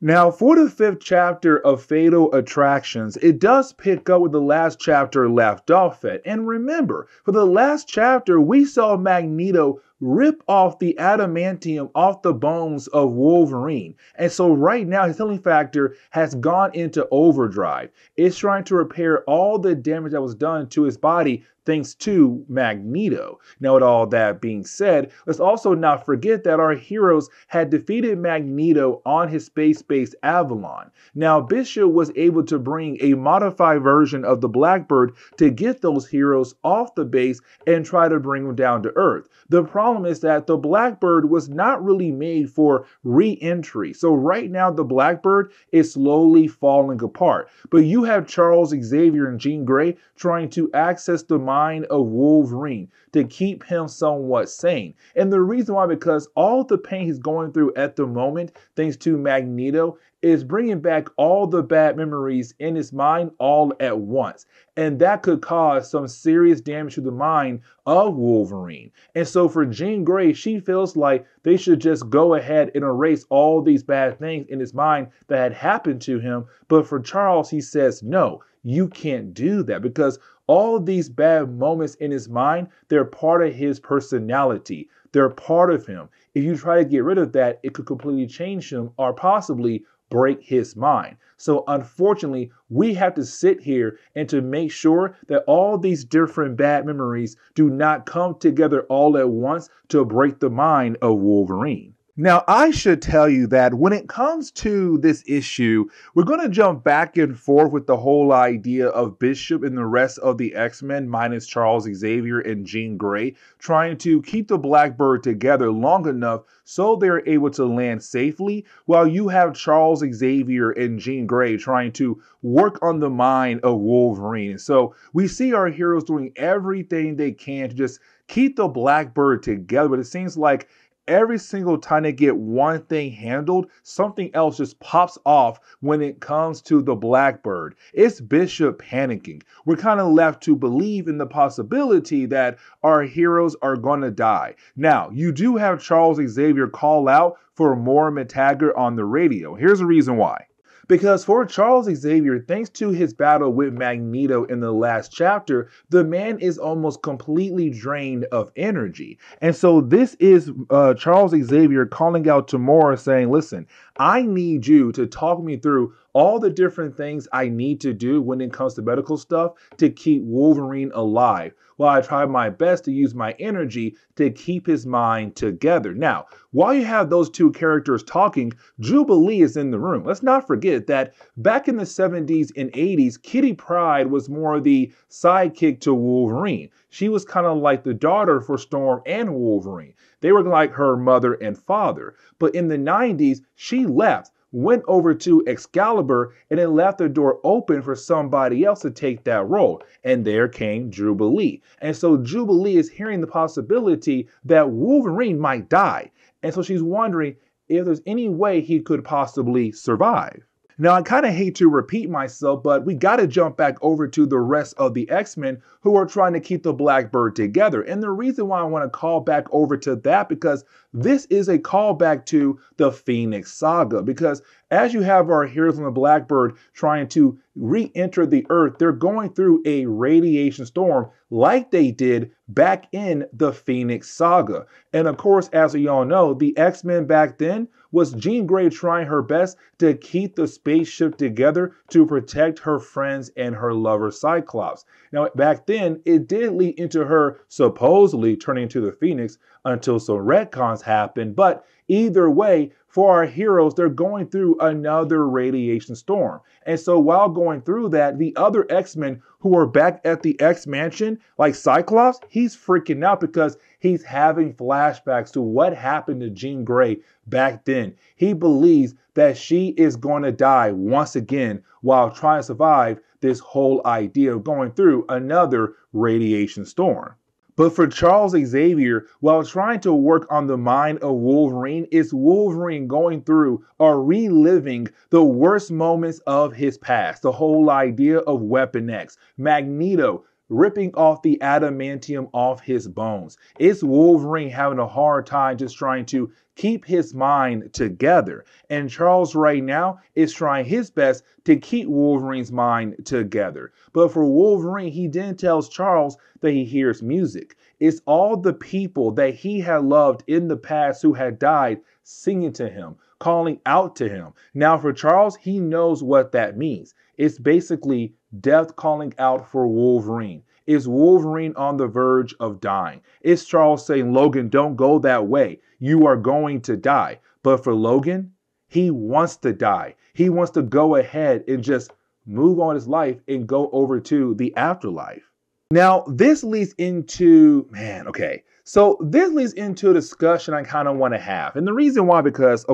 Now, for the 5th chapter of Fatal Attractions, it does pick up where the last chapter left off at. And remember, for the last chapter, we saw Magneto rip off the adamantium off the bones of Wolverine. And so right now, his healing factor has gone into overdrive. It's trying to repair all the damage that was done to his body thanks to Magneto. Now, with all that being said, let's also not forget that our heroes had defeated Magneto on his space base Avalon. Now, Bishop was able to bring a modified version of the Blackbird to get those heroes off the base and try to bring them down to Earth. The problem is that the Blackbird was not really made for re-entry. So right now, the Blackbird is slowly falling apart. But you have Charles Xavier and Jean Grey trying to access the mind of Wolverine to keep him somewhat sane. And the reason why, because all the pain he's going through at the moment, thanks to Magneto, is bringing back all the bad memories in his mind all at once. And that could cause some serious damage to the mind of Wolverine. And so for Jean Grey, she feels like they should just go ahead and erase all these bad things in his mind that had happened to him. But for Charles, he says, no, you can't do that, because all these bad moments in his mind, they're part of his personality. They're part of him. If you try to get rid of that, it could completely change him or possibly break his mind. So unfortunately, we have to sit here and to make sure that all these different bad memories do not come together all at once to break the mind of Wolverine. Now, I should tell you that when it comes to this issue, we're going to jump back and forth with the whole idea of Bishop and the rest of the X-Men, minus Charles Xavier and Jean Grey, trying to keep the Blackbird together long enough so they're able to land safely, while you have Charles Xavier and Jean Grey trying to work on the mind of Wolverine. So we see our heroes doing everything they can to just keep the Blackbird together, but it seems like every single time they get one thing handled, something else just pops off when it comes to the Blackbird. It's Bishop panicking. We're kind of left to believe in the possibility that our heroes are going to die. Now, you do have Charles Xavier call out for more McTaggart on the radio. Here's the reason why. Because for Charles Xavier, thanks to his battle with Magneto in the last chapter, the man is almost completely drained of energy. And so this is Charles Xavier calling out to Moira saying, listen, I need you to talk me through all the different things I need to do when it comes to medical stuff to keep Wolverine alive, while I try my best to use my energy to keep his mind together. Now, while you have those two characters talking, Jubilee is in the room. Let's not forget that back in the 70s and 80s, Kitty Pryde was more the sidekick to Wolverine. She was kind of like the daughter for Storm and Wolverine. They were like her mother and father. But in the 90s, she left, went over to Excalibur, and then left the door open for somebody else to take that role. And there came Jubilee. And so Jubilee is hearing the possibility that Wolverine might die. And so she's wondering if there's any way he could possibly survive. Now, I kind of hate to repeat myself, but we got to jump back over to the rest of the X-Men who are trying to keep the Blackbird together. And the reason why I want to call back over to that, because this is a callback to the Phoenix Saga. Because as you have our heroes on the Blackbird trying to re-enter the Earth, they're going through a radiation storm like they did back in the Phoenix Saga. And of course, as we all know, the X-Men back then was Jean Grey trying her best to keep the spaceship together to protect her friends and her lover Cyclops. Now, back then, it did lead into her supposedly turning into the Phoenix until some retcons happened. But either way, for our heroes, they're going through another radiation storm. And so while going through that, the other X-Men who are back at the X-Mansion, like Cyclops, he's freaking out because he's having flashbacks to what happened to Jean Grey back then. He believes that she is going to die once again while trying to survive this whole idea of going through another radiation storm. But for Charles Xavier, while trying to work on the mind of Wolverine, is Wolverine going through or reliving the worst moments of his past. The whole idea of Weapon X, Magneto ripping off the adamantium off his bones. It's Wolverine having a hard time just trying to keep his mind together. And Charles right now is trying his best to keep Wolverine's mind together. But for Wolverine, he then tells Charles that he hears music. It's all the people that he had loved in the past who had died singing to him, calling out to him. Now for Charles, he knows what that means. It's basically death calling out for Wolverine. Is Wolverine on the verge of dying? Is Charles saying, Logan, don't go that way. You are going to die. But for Logan, he wants to die. He wants to go ahead and just move on his life and go over to the afterlife. Now, this leads into, this leads into a discussion I kind of want to have. And the reason why, because,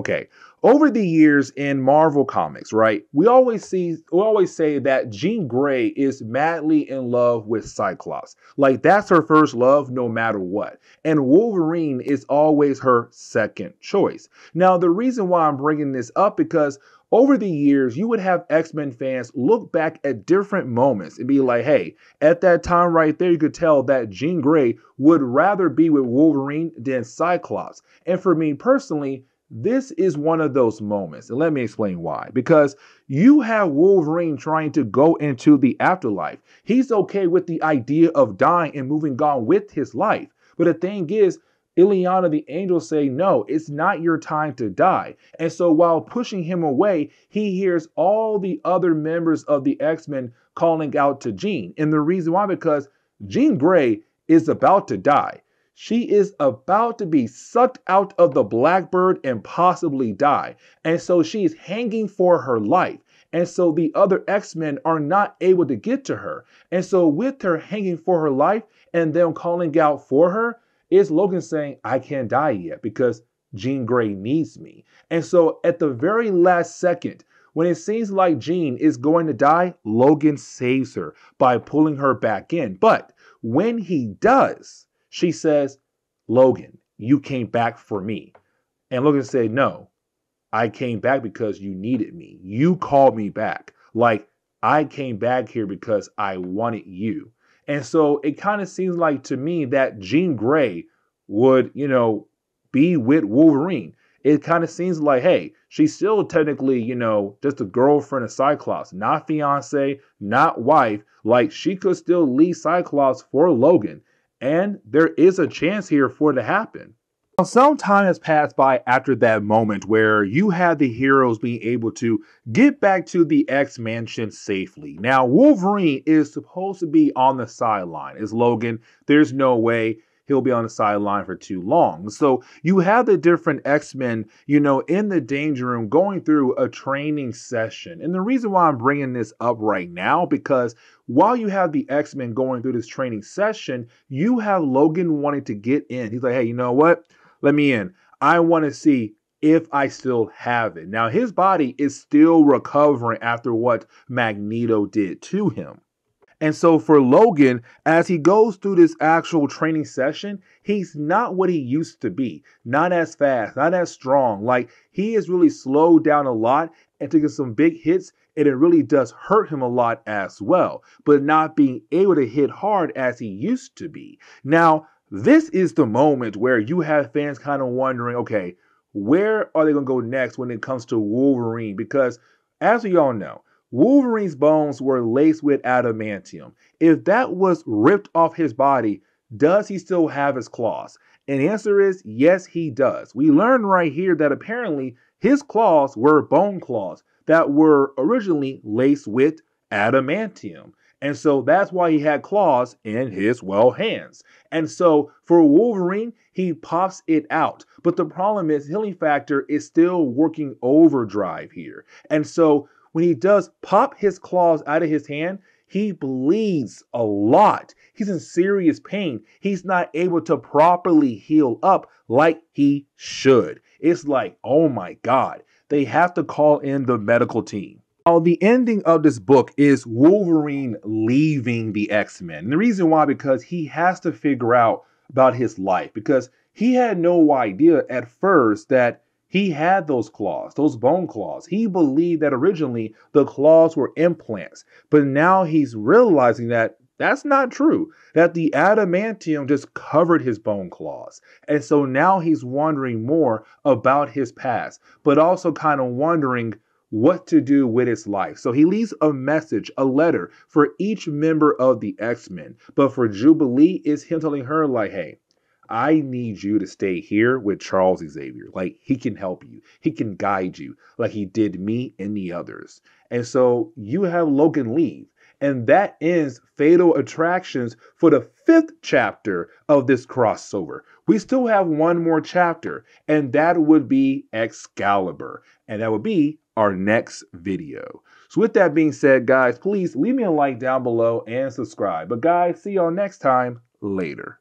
over the years in Marvel Comics, right, we always say that Jean Grey is madly in love with Cyclops. Like, that's her first love no matter what. And Wolverine is always her second choice. Now, the reason why I'm bringing this up, because over the years, you would have X-Men fans look back at different moments and be like, hey, at that time right there, you could tell that Jean Grey would rather be with Wolverine than Cyclops. And for me personally, this is one of those moments. And let me explain why. Because you have Wolverine trying to go into the afterlife. He's okay with the idea of dying and moving on with his life. But the thing is, Illyana the angel say, no, it's not your time to die. And so while pushing him away, he hears all the other members of the X-Men calling out to Jean. And the reason why, because Jean Grey is about to die. she is about to be sucked out of the Blackbird and possibly die. And so she's hanging for her life. And so the other X-Men are not able to get to her. And so with her hanging for her life and them calling out for her, is Logan saying, I can't die yet because Jean Grey needs me. And so at the very last second, when it seems like Jean is going to die, Logan saves her by pulling her back in. But when he does, she says, Logan, you came back for me. And Logan said, no, I came back because you needed me. You called me back. Like, I came back here because I wanted you. And so it kind of seems like to me that Jean Grey would, be with Wolverine. It kind of seems like, hey, she's still technically, just a girlfriend of Cyclops, not fiance, not wife. Like, she could still leave Cyclops for Logan. And there is a chance here for it to happen. Now, some time has passed by after that moment where you had the heroes being able to get back to the X Mansion safely. Now, Wolverine is supposed to be on the sideline. It's Logan. There's no way he'll be on the sideline for too long. So you have the different X-Men, in the danger room going through a training session. And the reason why I'm bringing this up right now, because while you have the X-Men going through this training session, you have Logan wanting to get in. He's like, hey, you know what? Let me in. I want to see if I still have it. Now, his body is still recovering after what Magneto did to him. And so for Logan, as he goes through this actual training session, he's not what he used to be. Not as fast, not as strong. Like, he is really slowed down a lot and taking some big hits, and it really does hurt him a lot as well. But not being able to hit hard as he used to be. Now, this is the moment where you have fans kind of wondering, okay, where are they going to go next when it comes to Wolverine? Because as we all know, Wolverine's bones were laced with adamantium. If that was ripped off his body, does he still have his claws? And the answer is yes, he does. We learn right here that apparently his claws were bone claws that were originally laced with adamantium. And so that's why he had claws in his, hands. And so for Wolverine, he pops it out. But the problem is healing factor is still working overdrive here. And so when he does pop his claws out of his hand, he bleeds a lot. He's in serious pain. He's not able to properly heal up like he should. It's like, oh my God, they have to call in the medical team. Now, the ending of this book is Wolverine leaving the X-Men. And the reason why, because he has to figure out about his life, because he had no idea at first that he had those claws, those bone claws. He believed that originally the claws were implants, but now he's realizing that that's not true, that the adamantium just covered his bone claws. And so now he's wondering more about his past, but also kind of wondering what to do with his life. So he leaves a message, a letter for each member of the X-Men. But for Jubilee, it's him telling her like, hey, I need you to stay here with Charles Xavier. Like, he can help you. He can guide you like he did me and the others. And so you have Logan leave. And that ends Fatal Attractions for the 5th chapter of this crossover. We still have one more chapter, and that would be Excalibur. And that would be our next video. So with that being said, guys, please leave me a like down below and subscribe. But guys, see y'all next time. Later.